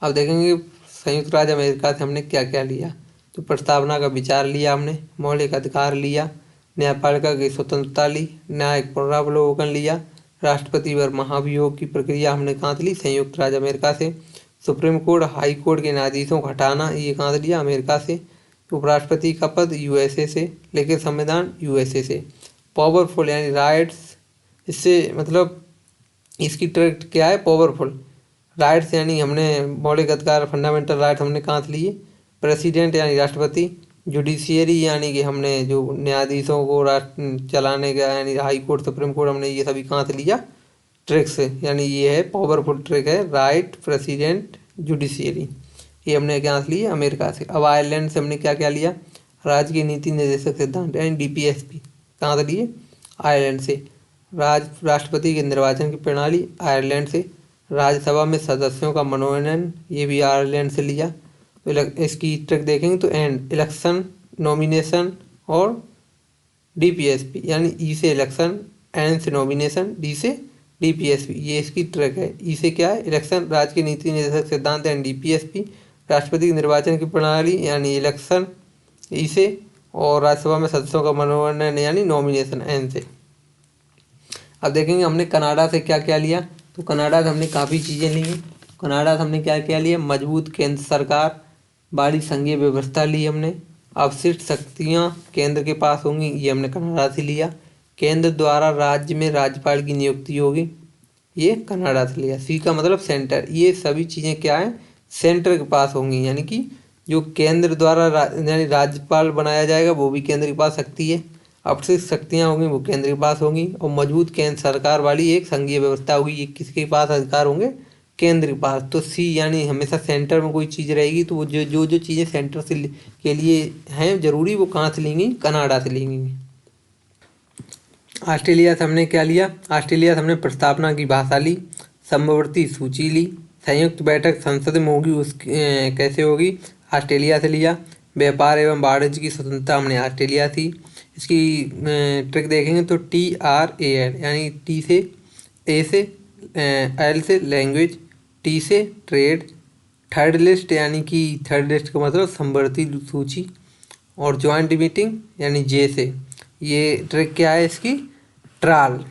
अब देखेंगे संयुक्त राज्य अमेरिका से हमने क्या क्या लिया। तो प्रस्तावना का विचार लिया हमने, मौलिक अधिकार लिया, न्यायपालिका की स्वतंत्रता ली, न्यायिक पुनरावलोकन लिया, राष्ट्रपति पर महाभियोग की प्रक्रिया हमने कहाँ से ली, संयुक्त राज्य अमेरिका से। सुप्रीम कोर्ट हाई कोर्ट के न्यायाधीशों को हटाना, ये कहाँ से लिया, अमेरिका से। उपराष्ट्रपति का पद यूएसए से। लेकिन संविधान यूएसए से। पावरफुल यानी राइट्स, इससे मतलब इसकी ट्रिक क्या है, पावरफुल राइट्स यानी हमने मौलिक अधिकार फंडामेंटल राइट्स हमने कहाँ से लिए, प्रेसिडेंट यानी राष्ट्रपति। जुडिशियरी यानी कि हमने जो न्यायाधीशों को चलाने का यानी हाई कोर्ट सुप्रीम कोर्ट, हमने ये सभी कहाँ से लिया, ट्रिक से। यानी ये है पावरफुल ट्रिक है, राइट, प्रेसिडेंट, जुडिशियरी, ये हमने कहाँ से लिया, अमेरिका से। अब आयरलैंड से हमने क्या क्या लिया, राज्य की नीति निर्देशक सिद्धांत यानी डीपीएसपी, कहाँ से लिए, आयरलैंड से। राष्ट्रपति के निर्वाचन की प्रणाली, आयरलैंड से। राज्यसभा में सदस्यों का मनोनयन, ये भी आयरलैंड से लिया। तो इसकी ट्रिक देखेंगे तो एंड, इलेक्शन, नॉमिनेशन और डीपीएसपी, यानी ई से इलेक्शन, एन से नॉमिनेशन, डी से डीपीएसपी, ये इसकी ट्रिक है। ई से क्या है, इलेक्शन, राज्य की नीति निर्देशक सिद्धांत एंड डीपीएसपी। राष्ट्रपति के निर्वाचन की प्रणाली यानी इलेक्शन, ई से। और राज्यसभा में सदस्यों का मनोनयन यानी नॉमिनेशन, एन से। अब देखेंगे हमने कनाडा से क्या क्या लिया। तो कनाडा से हमने काफ़ी चीज़ें ली हैं। कनाडा से हमने क्या क्या लिया, मजबूत केंद्र सरकार, बड़ी संघीय व्यवस्था ली हमने। अवशिष्ट शक्तियाँ केंद्र के पास होंगी, ये हमने कनाडा से लिया। केंद्र द्वारा राज्य में राज्यपाल की नियुक्ति होगी, ये कनाडा से लिया। सी का मतलब सेंटर, ये सभी चीज़ें क्या है, सेंटर के पास होंगी, यानी कि जो केंद्र द्वारा यानी राज्यपाल बनाया जाएगा वो भी केंद्र के पास शक्ति है। अवशिष्ट शक्तियाँ होंगी वो केंद्र के पास होंगी। और मजबूत केंद्र सरकार वाली एक संघीय व्यवस्था होगी, ये किसके पास अधिकार होंगे, केंद्र के पास। तो सी यानी हमेशा सेंटर में कोई चीज़ रहेगी, तो वो जो चीज़ें सेंटर से के लिए हैं जरूरी, वो कहाँ से लेंगी, कनाडा से लेंगी। ऑस्ट्रेलिया से हमने क्या लिया, ऑस्ट्रेलिया से हमने प्रस्तावना की भाषा ली, समवर्ती सूची ली। संयुक्त बैठक संसद में होगी, उसकी कैसे होगी, ऑस्ट्रेलिया से लिया। व्यापार एवं वाणिज्य की स्वतंत्रता हमने ऑस्ट्रेलिया थी। इसकी ट्रिक देखेंगे तो TRAL यानी टी से, ए से, एल से लैंग्वेज, टी से ट्रेड, थर्ड लिस्ट यानी कि थर्ड लिस्ट का मतलब समवर्ती सूची, और ज्वाइंट मीटिंग यानी जे से। ये ट्रिक क्या है इसकी, ट्राल।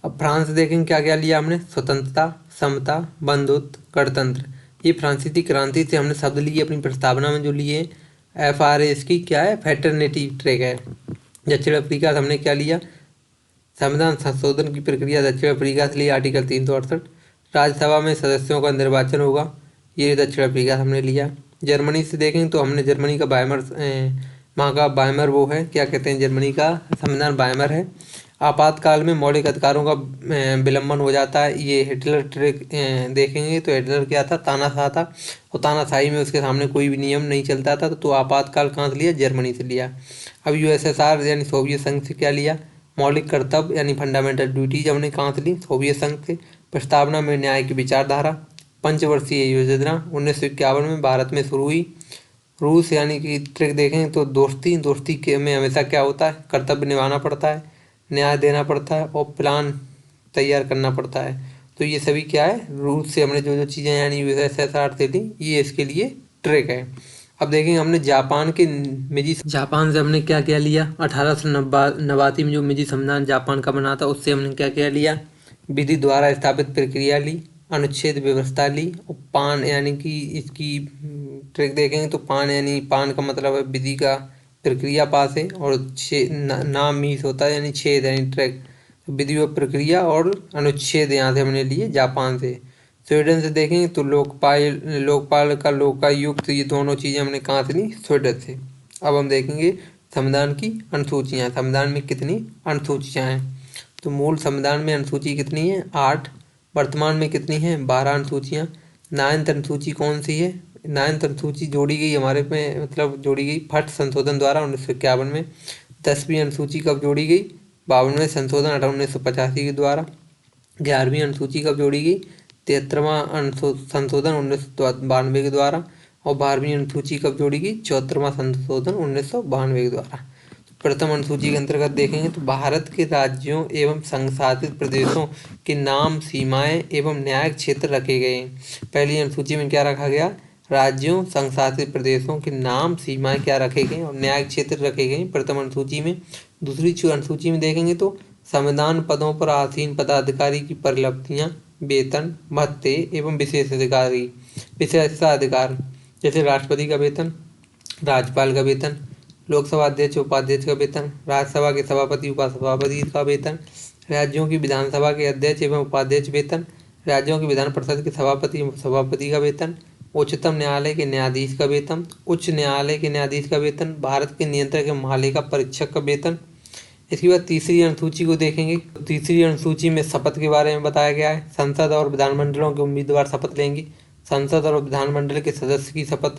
अब फ्रांस देखेंगे क्या क्या लिया हमने, स्वतंत्रता, समता, बंधुत्व, गणतंत्र। ये फ्रांसीसी क्रांति से हमने शब्द लिए अपनी प्रस्तावना में जो लिए। FRA इसकी क्या है, फैटर्निटी ट्रिक है। दक्षिण अफ्रीका से हमने क्या लिया, संविधान संशोधन की प्रक्रिया दक्षिण अफ्रीका से लिए, आर्टिकल 368। राज्यसभा में सदस्यों का निर्वाचन होगा, ये दक्षिण अफ्रीका से हमने लिया। जर्मनी से देखेंगे तो हमने जर्मनी का वाइमर, वहाँ का वाइमर वो है, क्या कहते हैं, जर्मनी का संविधान वाइमर है। आपातकाल में मौलिक अधिकारों का विलंबन हो जाता है, ये हिटलर ट्रिक देखेंगे तो हिटलर क्या था, तानाशाह था, और तानाशाही में उसके सामने कोई भी नियम नहीं चलता था, तो आपातकाल कहाँ से लिया, जर्मनी से लिया। अब USSR यानी सोवियत संघ से क्या लिया, मौलिक कर्तव्य यानी फंडामेंटल ड्यूटीज हमने कहाँ से ली, सोवियत संघ से। प्रस्तावना में न्याय की विचारधारा, पंचवर्षीय योजना 1951 में भारत में शुरू हुई। रूस यानी कि ट्रिक देखें तो दोस्ती, दोस्ती के में हमेशा क्या होता है, कर्तव्य निभाना पड़ता है, न्याय देना पड़ता है, और प्लान तैयार करना पड़ता है। तो ये सभी क्या है, रूस से हमने जो चीज़ें यानी USSR से ली, ये इसके लिए ट्रिक है। अब देखेंगे हमने जापान के मिजी, जापान से हमने क्या क्या लिया, 1889 में जो मिजी संविधान जापान का बना था, उससे हमने क्या क्या लिया, विधि द्वारा स्थापित प्रक्रिया ली, अनुच्छेद व्यवस्था ली, और पान यानी कि इसकी ट्रिक देखेंगे तो पान यानी पान का मतलब है विधि का प्रक्रिया पास है, और नाम मीस होता है यानी छेद यानी ट्रिक, विधि व प्रक्रिया और अनुच्छेद यहाँ से हमने लिए जापान से। स्वीडन से देखेंगे तो लोकपाल का लोकायुक्त, ये दोनों चीज़ें हमने कहाँ से ली, स्वीडन से। अब हम देखेंगे संविधान की अनुसूचियाँ, संविधान में कितनी अनुसूचियाँ हैं। तो मूल संविधान में अनुसूची कितनी है, 8। वर्तमान में कितनी है, 12 अनुसूचियाँ। 9th अनुसूची कौन सी है, 9th अनुसूची जोड़ी गई हमारे में, मतलब जोड़ी गई फट संशोधन द्वारा 1951 में। 10वीं अनुसूची कब जोड़ी गई, 52वें संशोधन 1985 के द्वारा। 11वीं अनुसूची कब जोड़ी गई, 73वां संशोधन 1992 के द्वारा। और 12वीं अनुसूची कब जोड़ी गई, 74वां संशोधन 1992 के द्वारा। प्रथम अनुसूची के अंतर्गत देखेंगे तो भारत के राज्यों एवं संघशासित प्रदेशों के नाम, सीमाएं एवं न्यायिक क्षेत्र रखे गए हैं। पहली अनुसूची में क्या रखा गया, राज्यों संघशासित प्रदेशों के नाम, सीमाएं क्या रखे गए और न्यायिक क्षेत्र रखे गए प्रथम अनुसूची में। दूसरी अनुसूची में देखेंगे तो संविधान पदों पर आसीन पदाधिकारी की परिलब्धियां, वेतन, भत्ते एवं विशेषाधिकार, जैसे राष्ट्रपति का वेतन, राज्यपाल का वेतन, लोकसभा अध्यक्ष उपाध्यक्ष का वेतन, राज्यसभा के सभापति उपसभापति का वेतन, राज्यों की विधानसभा के अध्यक्ष एवं उपाध्यक्ष वेतन, राज्यों की विधान परिषद के सभापति एवं सभापति का वेतन, उच्चतम न्यायालय के न्यायाधीश का वेतन, उच्च न्यायालय के न्यायाधीश का वेतन, भारत के नियंत्रक एवं महालेखा परीक्षक का वेतन। इसके बाद तीसरी अनुसूची को देखेंगे। तीसरी अनुसूची में शपथ के बारे में बताया गया है। संसद और विधानमंडलों के उम्मीदवार शपथ लेंगे। संसद और विधानमंडल के सदस्य की शपथ,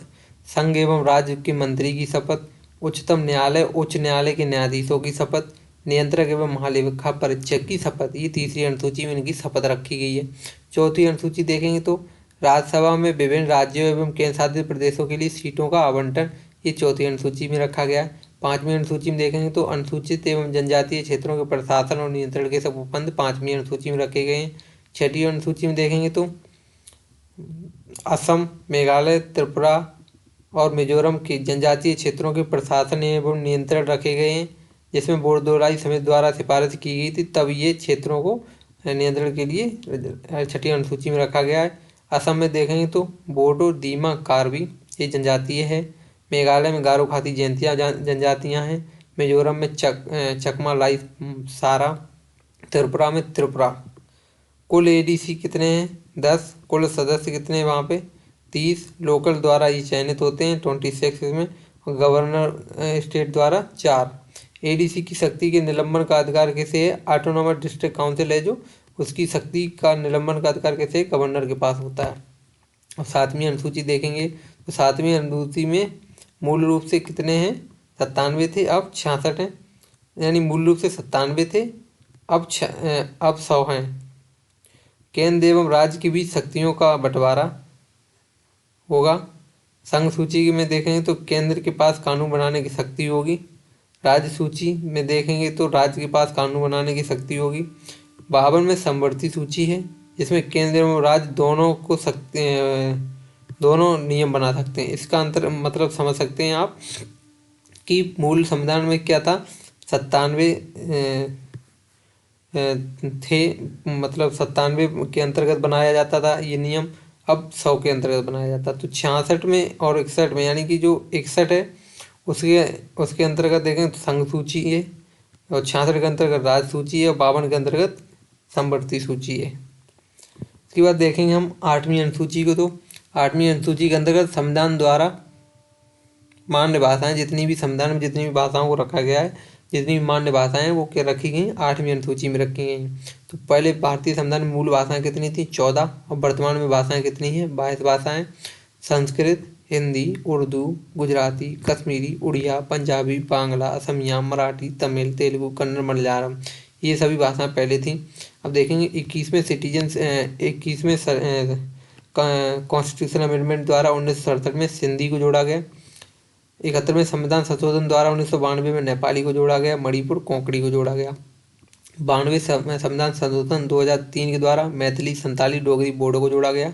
संघ एवं राज्य के मंत्री की शपथ, उच्चतम न्यायालय उच्च न्यायालय के न्यायाधीशों की शपथ, नियंत्रक एवं महालेखा परीक्षक की शपथ। ये तीसरी अनुसूची में इनकी शपथ रखी गई है। चौथी अनुसूची देखेंगे तो राज्यसभा में विभिन्न राज्यों एवं केंद्र शासित प्रदेशों के लिए सीटों का आवंटन, ये चौथी अनुसूची में रखा गया है। पांचवी अनुसूची में देखेंगे तो अनुसूचित एवं जनजातीय क्षेत्रों के प्रशासन और नियंत्रण के सब उपबंध पांचवी अनुसूची में रखे गए हैं। छठी अनुसूची में देखेंगे तो असम, मेघालय, त्रिपुरा और मिजोरम के जनजातीय क्षेत्रों के प्रशासन एवं नियंत्रण रखे गए हैं, जिसमें बोर्डोराई समिति द्वारा सिफारिश की गई थी, तब ये क्षेत्रों को नियंत्रण के लिए छठी अनुसूची में रखा गया है। असम में देखेंगे तो बोडो, दीमा, कार्बी ये जनजातीय है। मेघालय में गारो खाती जनजातियाँ हैं। मिजोरम में चकमा, लाई, सारा। त्रिपुरा में त्रिपुरा। कुल एडीसी कितने हैं? 10। कुल सदस्य कितने हैं वहाँ पे? 30। लोकल द्वारा ये चयनित होते हैं 26 में, और गवर्नर स्टेट द्वारा 4। एडीसी की शक्ति के निलंबन का अधिकार किसे है? ऑटोनोमस डिस्ट्रिक्ट काउंसिल है जो, उसकी शक्ति का निलंबन का अधिकार किसे? गवर्नर के पास होता है। और सातवीं अनुसूची देखेंगे तो सातवीं अनुसूची में मूल रूप से कितने हैं? 97 थे, अब 66 हैं। यानी मूल रूप से 97 थे, अब 100 हैं। केंद्र एवं राज्य के बीच शक्तियों का बंटवारा होगा। संघ सूची में देखेंगे तो केंद्र के पास कानून बनाने की शक्ति होगी। राज्य सूची में देखेंगे तो राज्य के पास कानून बनाने की शक्ति होगी। 52 में समवर्ती सूची है, जिसमें केंद्र एवं राज्य दोनों नियम बना सकते हैं। इसका अंतर मतलब समझ सकते हैं आप कि मूल संविधान में क्या था? 97 थे, मतलब 97 के अंतर्गत बनाया जाता था ये नियम, अब 100 के अंतर्गत बनाया जाता। तो 66 में और 61 में, यानी कि जो 61 है उसके अंतर्गत देखें तो संघ सूची है, और 66 के अंतर्गत राज्य सूची है, और 52 के अंतर्गत समवर्ती सूची है। इसके बाद देखेंगे हम 8वीं अनुसूची को। तो 8वीं अनुसूची के अंतर्गत संविधान द्वारा मान्य भाषाएं, जितनी भी संविधान में जितनी भी भाषाओं को रखा गया है, जितनी भी मान्य भाषाएं वो क्या रखी गई? 8वीं अनुसूची में रखी गई। तो पहले भारतीय संविधान में मूल भाषाएं कितनी थी? 14। और वर्तमान में भाषाएं कितनी हैं? 22 भाषाएं। संस्कृत, हिंदी, उर्दू, गुजराती, कश्मीरी, उड़िया, पंजाबी, बांग्ला, असमिया, मराठी, तमिल, तेलुगु, कन्नड़, मलयालम, ये सभी भाषाएं पहले थी। अब देखेंगे 21वें कॉन्स्टिट्यूशन अमेंडमेंट द्वारा 1967 में सिंधी को जोड़ा गया। 71वें संविधान संशोधन द्वारा 1992 में नेपाली को जोड़ा गया, मणिपुर, कोंकणी को जोड़ा गया। 92वें संविधान संशोधन 2003 के द्वारा मैथिली, संताली, डोगरी, बोडो को जोड़ा गया।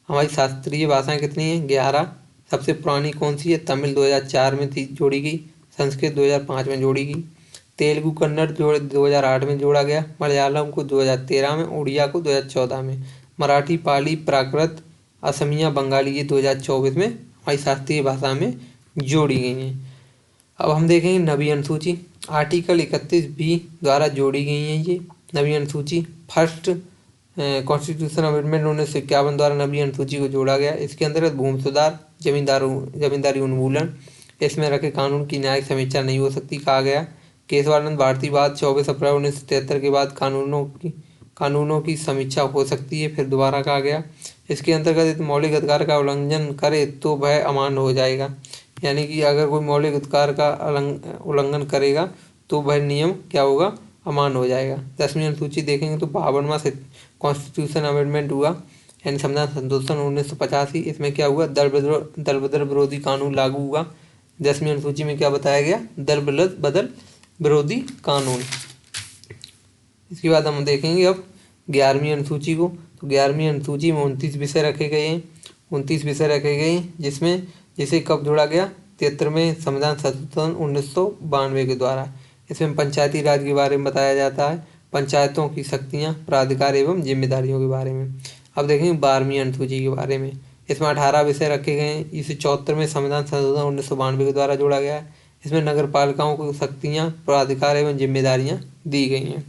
हमारी शास्त्रीय भाषाएं कितनी हैं? 11। सबसे पुरानी कौन सी है? तमिल 2004 में थी, जोड़ी गई। संस्कृत 2005 में जोड़ी गई। तेलुगु, कन्नड़ 2008 में जोड़ा गया। मलयालम को 2013 में, उड़िया को 2014 में, मराठी, पाली, प्राकृत, असमिया, बंगाली ये 2024 में हमारी शास्त्रीय भाषा में जोड़ी गई हैं। अब हम देखेंगे नवीं अनुसूची। आर्टिकल 31B द्वारा जोड़ी गई हैं ये नवीं अनुसूची। फर्स्ट कॉन्स्टिट्यूशन अमेंडमेंट 1951 द्वारा नवीं अनुसूची को जोड़ा गया। इसके अंतर्गत भूमि सुधार, जमींदारी उन्मूलन, इसमें रखे कानून की न्यायिक समीक्षा नहीं हो सकती कहा गया। केशवानंद भारती बाद 24 अप्रैल 1973 के बाद कानूनों की समीक्षा हो सकती है, फिर दोबारा कहा गया। इसके अंतर्गत मौलिक अधिकार का उल्लंघन करे तो वह अमान्य हो जाएगा। यानी कि अगर कोई मौलिक अधिकार का उल्लंघन करेगा तो वह नियम क्या होगा? अमान्य हो जाएगा। 10वीं अनुसूची देखेंगे तो 52वां से कॉन्स्टिट्यूशन अमेंडमेंट हुआ, यानी संविधान संशोधन 1985। इसमें क्या हुआ? दल बदल विरोधी कानून लागू हुआ। 10वीं अनुसूची में क्या बताया गया? दल बदल विरोधी कानून। इसके बाद हम देखेंगे अब 11वीं अनुसूची को। तो 11वीं अनुसूची में 29 विषय रखे गए हैं। 29 विषय रखे गए जिसे कब जोड़ा गया? 73वें संविधान संशोधन 1992 के द्वारा। इसमें पंचायती राज के बारे में बताया जाता है, पंचायतों की शक्तियाँ, प्राधिकार एवं जिम्मेदारियों के बारे में। अब देखेंगे 12वीं अनुसूची के बारे में। इसमें 18 विषय रखे गए हैं। इसे 74वें संविधान संशोधन 1992 के द्वारा जोड़ा गया है। इसमें नगर पालिकाओं को शक्तियाँ, प्राधिकार एवं जिम्मेदारियाँ दी गई हैं।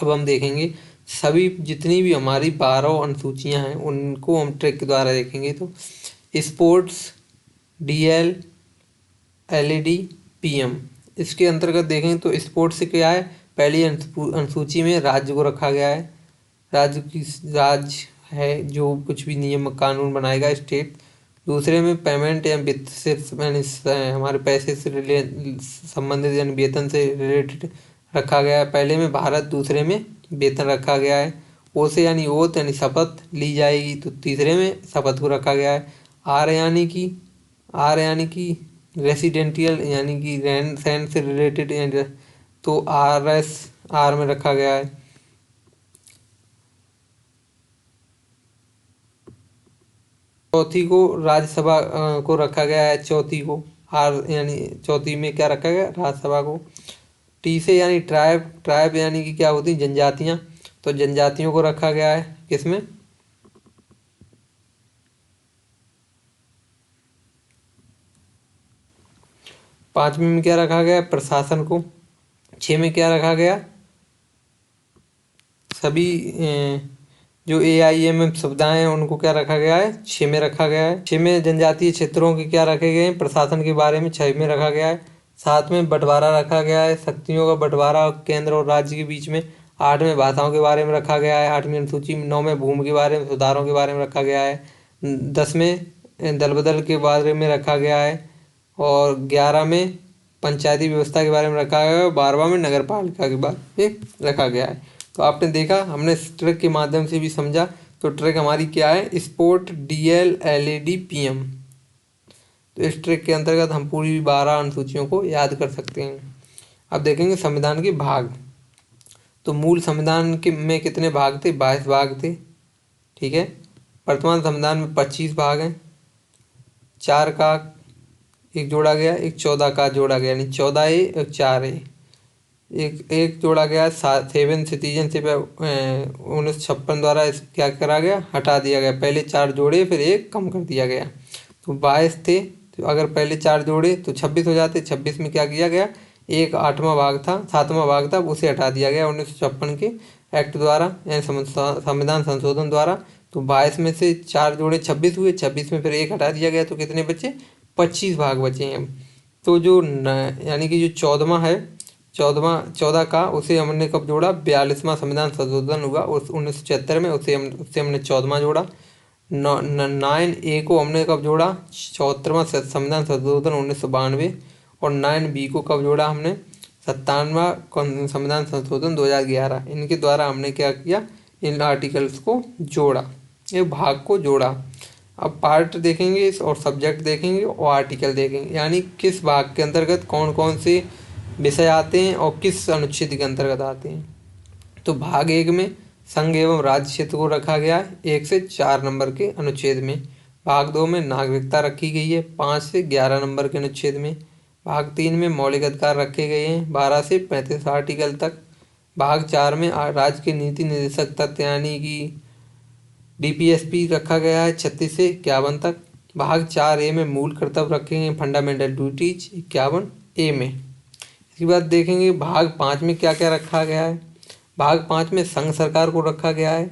अब हम देखेंगे सभी जितनी भी हमारी 12 अनुसूचियाँ हैं उनको हम ट्रिक के द्वारा देखेंगे। तो स्पोर्ट्स, डीएल, एलईडी, पीएम, इसके अंतर्गत देखें तो स्पोर्ट्स से क्या है, पहली अनुसूची में राज्य को रखा गया है। राज्य है जो कुछ भी नियम कानून बनाएगा, स्टेट। दूसरे में पेमेंट या वित्त से यानी हमारे पैसे से संबंधित यानी वेतन से रिलेटेड रखा गया है। पहले में भारत, दूसरे में वेतन रखा गया है। ओ से यानी ओथ यानी शपथ ली जाएगी, तो तीसरे में शपथ को रखा गया है। आर यानी कि रेसिडेंटियल यानी कि रहन सहन से रिलेटेड, तो आर में रखा गया है। चौथी को राज्यसभा को रखा गया है, चौथी को आर यानी चौथी में क्या रखा गया, राज्यसभा को। टी से यानी ट्राइब यानी कि क्या होती है, जनजातियाँ, तो जनजातियों को रखा गया है किसमें, पाँचवीं में क्या रखा गया, प्रशासन को। 6 में क्या रखा गया, सभी जो AIMM सुविधाएं हैं उनको क्या रखा गया है, 6 में रखा गया है। 6 में जनजातीय क्षेत्रों के क्या रखे गए हैं, प्रशासन के बारे में 6 में रखा गया है। 7 में बंटवारा रखा गया है, शक्तियों का बंटवारा केंद्र और राज्य के बीच में। 8 में भाषाओं के बारे में रखा गया है, 8वीं अनुसूची में। 9 में भूमि के बारे में, सुधारों के बारे में रखा गया है। 10 में दल बदल के बारे में रखा गया है, और 11 में पंचायती व्यवस्था के बारे में रखा गया है, और 12वां में नगर पालिका के बारे में रखा गया है। तो आपने देखा, हमने इस ट्रिक के माध्यम से भी समझा। तो ट्रिक हमारी क्या है, स्पोर्ट, DL, LED, PM। तो इस ट्रिक के अंतर्गत हम पूरी 12 अनुसूचियों को याद कर सकते हैं। अब देखेंगे संविधान के भाग। तो मूल संविधान के में कितने भाग थे, 22 भाग थे, ठीक है। वर्तमान संविधान में 25 भाग हैं। 4 का एक जोड़ा गया, एक 14 का जोड़ा गया, यानी 14A और 4A। एक जोड़ा गया 7 सिटीजनशिप 1956 द्वारा इस क्या करा गया, हटा दिया गया। पहले 4 जोड़े फिर एक कम कर दिया गया, तो 22 थे। तो अगर पहले 4 जोड़े तो 26 हो जाते। 26 में क्या किया गया, एक 8वां भाग था, 7वां भाग था, उसे हटा दिया गया 1956 के एक्ट द्वारा यानी संविधान संशोधन द्वारा। तो 22 में से 4 जोड़े 26 हुए, 26 में फिर एक हटा दिया गया, तो कितने बचे, 25 भाग बचे हैं। तो जो यानी कि जो 14वां है, 14 का उसे हमने कब जोड़ा, 42वां संविधान संशोधन हुआ उस 1976 में, उससे हमने 14वां जोड़ा। 9A को हमने कब जोड़ा, 74वां संविधान संशोधन 1992। और 9B को कब जोड़ा हमने, 57वां संविधान संशोधन 2011। इनके द्वारा हमने क्या किया, इन आर्टिकल्स को जोड़ा, ये भाग को जोड़ा। अब पार्ट देखेंगे और सब्जेक्ट देखेंगे और आर्टिकल देखेंगे, यानी किस भाग के अंतर्गत कौन कौन से विषय आते हैं और किस अनुच्छेद के अंतर्गत आते हैं। तो भाग 1 में संघ एवं राज्य क्षेत्र को रखा गया है 1 से 4 नंबर के अनुच्छेद में। भाग 2 में नागरिकता रखी गई है 5 से 11 नंबर के अनुच्छेद में। भाग 3 में मौलिक अधिकार रखे गए हैं 12 से 35 आर्टिकल तक। भाग 4 में राज्य के नीति निर्देशक तत्व यानी कि DPSP रखा गया है 36 से 51 तक। भाग 4A में मूल कर्तव्य रखे गए, फंडामेंटल ड्यूटीज 51A में। इसके बाद देखेंगे भाग 5 में क्या क्या रखा गया है। भाग 5 में संघ सरकार को रखा गया है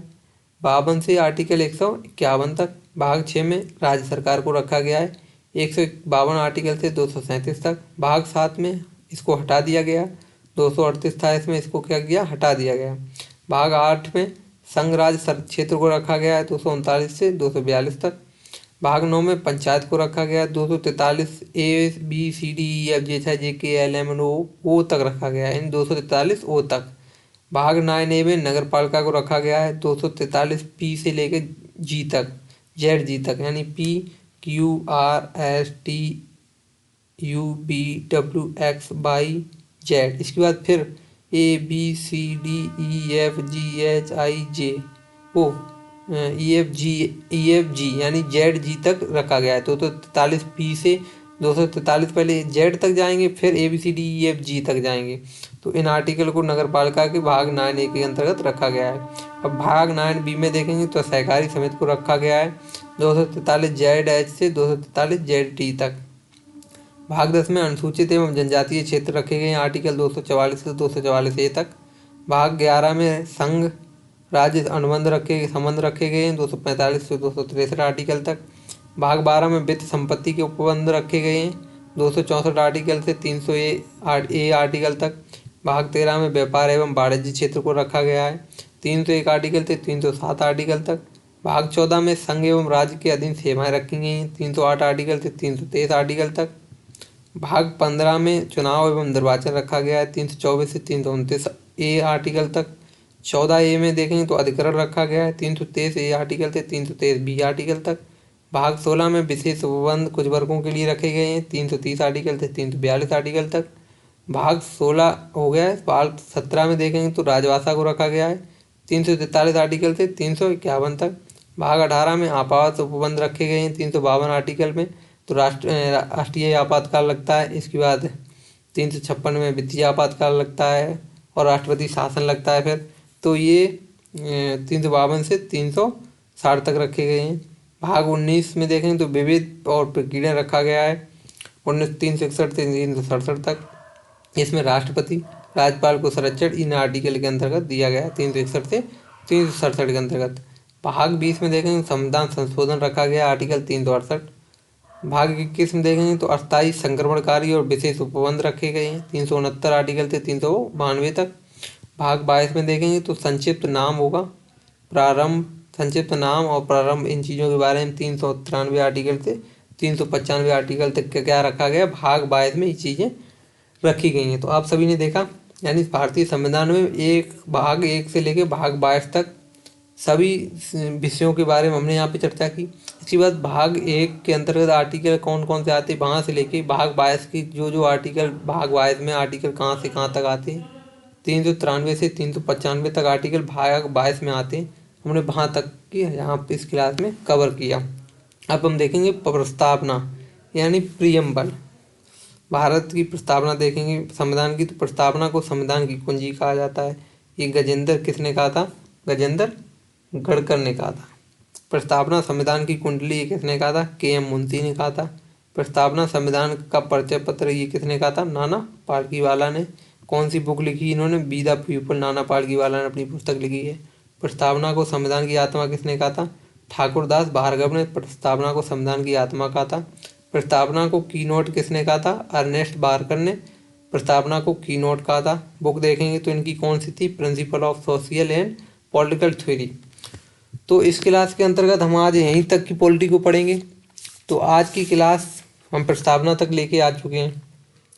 52 से आर्टिकल 151 तक। भाग 6 में राज्य सरकार को रखा गया है 152 आर्टिकल से 237 तक। भाग 7 में इसको हटा दिया गया, 238 था इसमें, इसको क्या किया, हटा दिया गया। भाग 8 में संघ राज्य क्षेत्र को रखा गया है 239 से 242 तक। भाग 9 में पंचायत को रखा गया 243 ABCDEFGHIJKLMNO तक रखा गया है, इन 243 O तक। भाग 9A में नगर पालिका को रखा गया है 243 P से लेकर G तक, ZG तक, यानी PQRSTUVWXYZ। इसके बाद फिर ABCDEFGHIJKO EFG यानी ZG तक रखा गया है। तो 43 P से 243 पहले जेड तक जाएंगे, फिर ABCDEFG तक जाएंगे। तो इन आर्टिकल को नगर पालिका के भाग 9A के अंतर्गत रखा गया है। अब भाग 9B में देखेंगे तो सहकारी समिति को रखा गया है 243ZH से 243ZT तक। भाग 10 में अनुसूचित एवं जनजातीय क्षेत्र रखे गए हैं, आर्टिकल 244 से 244A तक। भाग 11 में संघ राज्य संबंध रखे गए हैं 245 से 263 आर्टिकल तक। भाग 12 में वित्त संपत्ति के उपबंध रखे गए हैं 264 आर्टिकल से 300A आर्टिकल तक। भाग 13 में व्यापार एवं वाणिज्य क्षेत्र को रखा गया है 301 आर्टिकल से 307 आर्टिकल तक। भाग 14 में संघ एवं राज्य के अधीन सेवाएं रखी गई हैं 308 आर्टिकल से 323 आर्टिकल तक। भाग 15 में चुनाव एवं निर्वाचन रखा गया है 324 से 329A आर्टिकल तक। 14A में देखेंगे तो अधिकरण रखा गया है 323A आर्टिकल से 323B आर्टिकल तक। भाग 16 में विशेष उपबंध कुछ वर्गों के लिए रखे गए हैं 330 आर्टिकल से 342 आर्टिकल तक। भाग 16 हो गया है। भाग 17 में देखेंगे तो राजभाषा को रखा गया है 343 आर्टिकल से 351 तक। भाग 18 में आपात उपबंध रखे गए हैं 352 आर्टिकल में, तो राष्ट्रीय आपातकाल लगता है। इसके बाद 356 में वित्तीय आपातकाल लगता है और राष्ट्रपति शासन लगता है। फिर तो ये 352 से 360 तक रखे गए हैं। भाग 19 में देखें तो विविध और प्रकीर्णन रखा गया है 361 से 367 तक। इसमें राष्ट्रपति राज्यपाल को संरक्षण इन आर्टिकल के अंतर्गत दिया गया है 361 से 367 के अंतर्गत। भाग 20 में देखेंगे संविधान संशोधन रखा गया आर्टिकल 368। भाग 21 में देखेंगे तो अस्थायी संक्रमणकारी और विशेष उपबंध रखे गए हैं 369 आर्टिकल से 392 तक। भाग 22 में देखेंगे तो संक्षिप्त नाम होगा प्रारंभ, संक्षिप्त नाम और प्रारंभ इन चीज़ों के बारे में 393 आर्टिकल से 395 आर्टिकल तक क्या रखा गया। भाग 22 में ये चीज़ें रखी गई हैं। तो आप सभी ने देखा, यानी भारतीय संविधान में भाग 1 से लेकर भाग 22 तक सभी विषयों के बारे में हमने यहाँ पे चर्चा की। इसके बाद भाग 1 के अंतर्गत आर्टिकल कौन कौन से आते हैं, वहाँ से लेके भाग 22 की जो आर्टिकल भाग 22 में आर्टिकल कहाँ से कहाँ तक आते हैं, 393 से 395 तक आर्टिकल भाग 22 में आते हैं। हमने वहाँ तक की यहाँ पे इस क्लास में कवर किया। अब हम देखेंगे प्रस्तावना यानी प्रियम्बल। भारत की प्रस्तावना देखेंगे संविधान की, तो प्रस्तावना को संविधान की कुंजी कहा जाता है। ये गजेंद्र किसने कहा था, गजेंद्र गढ़कर ने कहा था। प्रस्तावना संविधान की कुंडली ये किसने कहा था, KM मुंशी ने कहा था। प्रस्तावना संविधान का परिचय पत्र ये किसने कहा था, नाना पाटकीवाला ने। कौन सी बुक लिखी इन्होंने, बी द पीपल, नाना पाटकीवाला ने अपनी पुस्तक लिखी है। प्रस्तावना को संविधान की आत्मा किसने कहा था, ठाकुरदास भार्गव ने प्रस्तावना को संविधान की आत्मा कहा था। प्रस्तावना को कीनोट किसने कहा था, अर्नेस्ट बार्कर ने प्रस्तावना को कीनोट कहा था। बुक देखेंगे तो इनकी कौन सी थी, principle of social and political theory. तो इस क्लास के अंतर्गत हम आज यहीं तक की पॉलिटी को पढ़ेंगे। तो आज की क्लास हम प्रस्तावना तक लेके आ चुके हैं।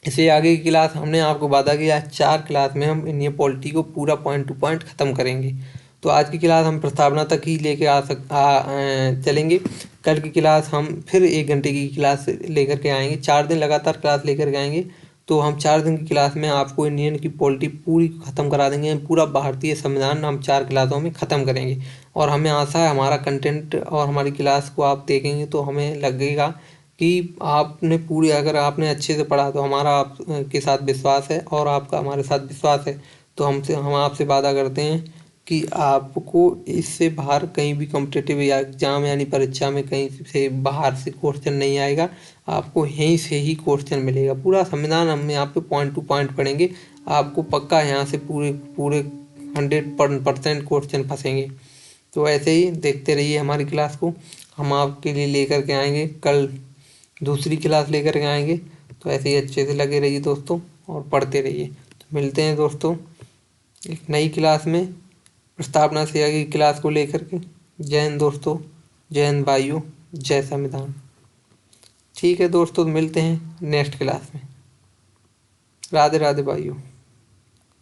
इससे आगे की क्लास हमने आपको वादा किया 4 क्लास में हम इन ये पॉलिटी को पूरा पॉइंट टू पॉइंट ख़त्म करेंगे। तो आज की क्लास हम प्रस्तावना तक ही लेके चलेंगे। कल की क्लास हम फिर 1 घंटे की क्लास लेकर के आएंगे। 4 दिन लगातार क्लास लेकर के आएंगे। तो हम 4 दिन की क्लास में आपको इंडियन की पॉलिटी पूरी ख़त्म करा देंगे। पूरा भारतीय संविधान हम 4 क्लासों में ख़त्म करेंगे। और हमें आशा है हमारा कंटेंट और हमारी क्लास को आप देखेंगे तो हमें लगेगा कि आपने पूरी, अगर आपने अच्छे से पढ़ा तो हमारा आप के साथ विश्वास है और आपका हमारे साथ विश्वास है। तो हम आपसे वादा करते हैं कि आपको इससे बाहर कहीं भी कॉम्पिटिटिव एग्जाम यानी परीक्षा में कहीं से बाहर से क्वेश्चन नहीं आएगा। आपको यहीं से ही क्वेश्चन मिलेगा। पूरा संविधान हम यहाँ पे पॉइंट टू पॉइंट पढ़ेंगे। आपको पक्का यहाँ से पूरे 100% क्वेश्चन फंसेंगे। तो ऐसे ही देखते रहिए हमारी क्लास को। हम आपके लिए लेकर के आएंगे, कल दूसरी क्लास लेकर के आएंगे। तो ऐसे ही अच्छे से लगे रहिए दोस्तों और पढ़ते रहिए। तो मिलते हैं दोस्तों एक नई क्लास में प्रस्तावना से आगे क्लास को लेकर के। जय हिंद दोस्तों, जय हिंद भाइयों, जय संविधान। ठीक है दोस्तों, मिलते हैं नेक्स्ट क्लास में। राधे राधे भाइयों।